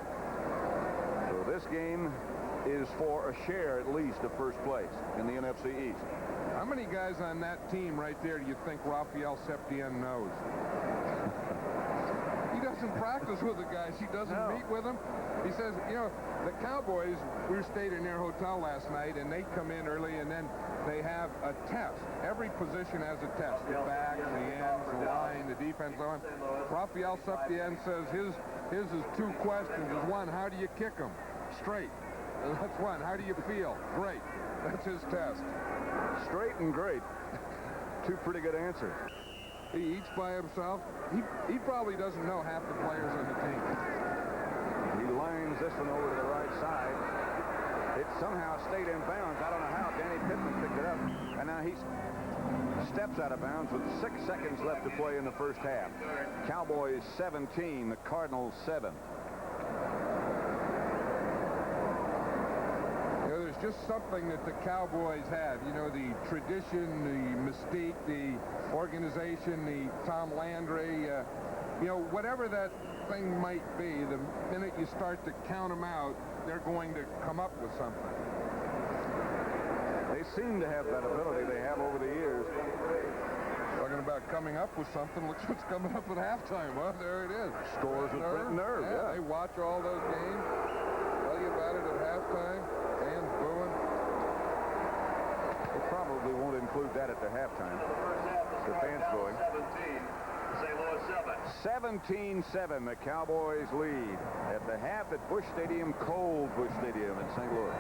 So this game is for a share at least of first place in the NFC East. How many guys on that team right there do you think Raphael Septien knows? He doesn't practice with the guys. He doesn't meet with them. He says, you know, the Cowboys, we stayed in their hotel last night, and they come in early, and then they have a test. Every position has a test. The backs, the ends, the line, the defense line. Raphael Septien says his is 2 questions. Is 1, how do you kick them? Straight. That's 1. How do you feel? Great. That's his test. Straight and great. 2 pretty good answers. He eats by himself. He probably doesn't know half the players on the team. He lines this one over to the right side. It somehow stayed in bounds. I don't know how. Danny Pittman picked it up. And now he steps out of bounds with 6 seconds left to play in the first half. Cowboys 17, the Cardinals 7. There's just something that the Cowboys have. You know, the tradition, the mystique, the organization, the Tom Landry, you know, whatever that thing might be, the minute you start to count them out, they're going to come up with something. They seem to have that ability they have over the years. Talking about coming up with something, look what's coming up at halftime. Well, there it is. Scores with nerve. Yeah. They watch all those games, tell you about it at halftime. Fans booing. They probably won't include that at the halftime. The fans booing. 17-7, the Cowboys lead at the half at Busch Stadium, cold Busch Stadium in St. Louis.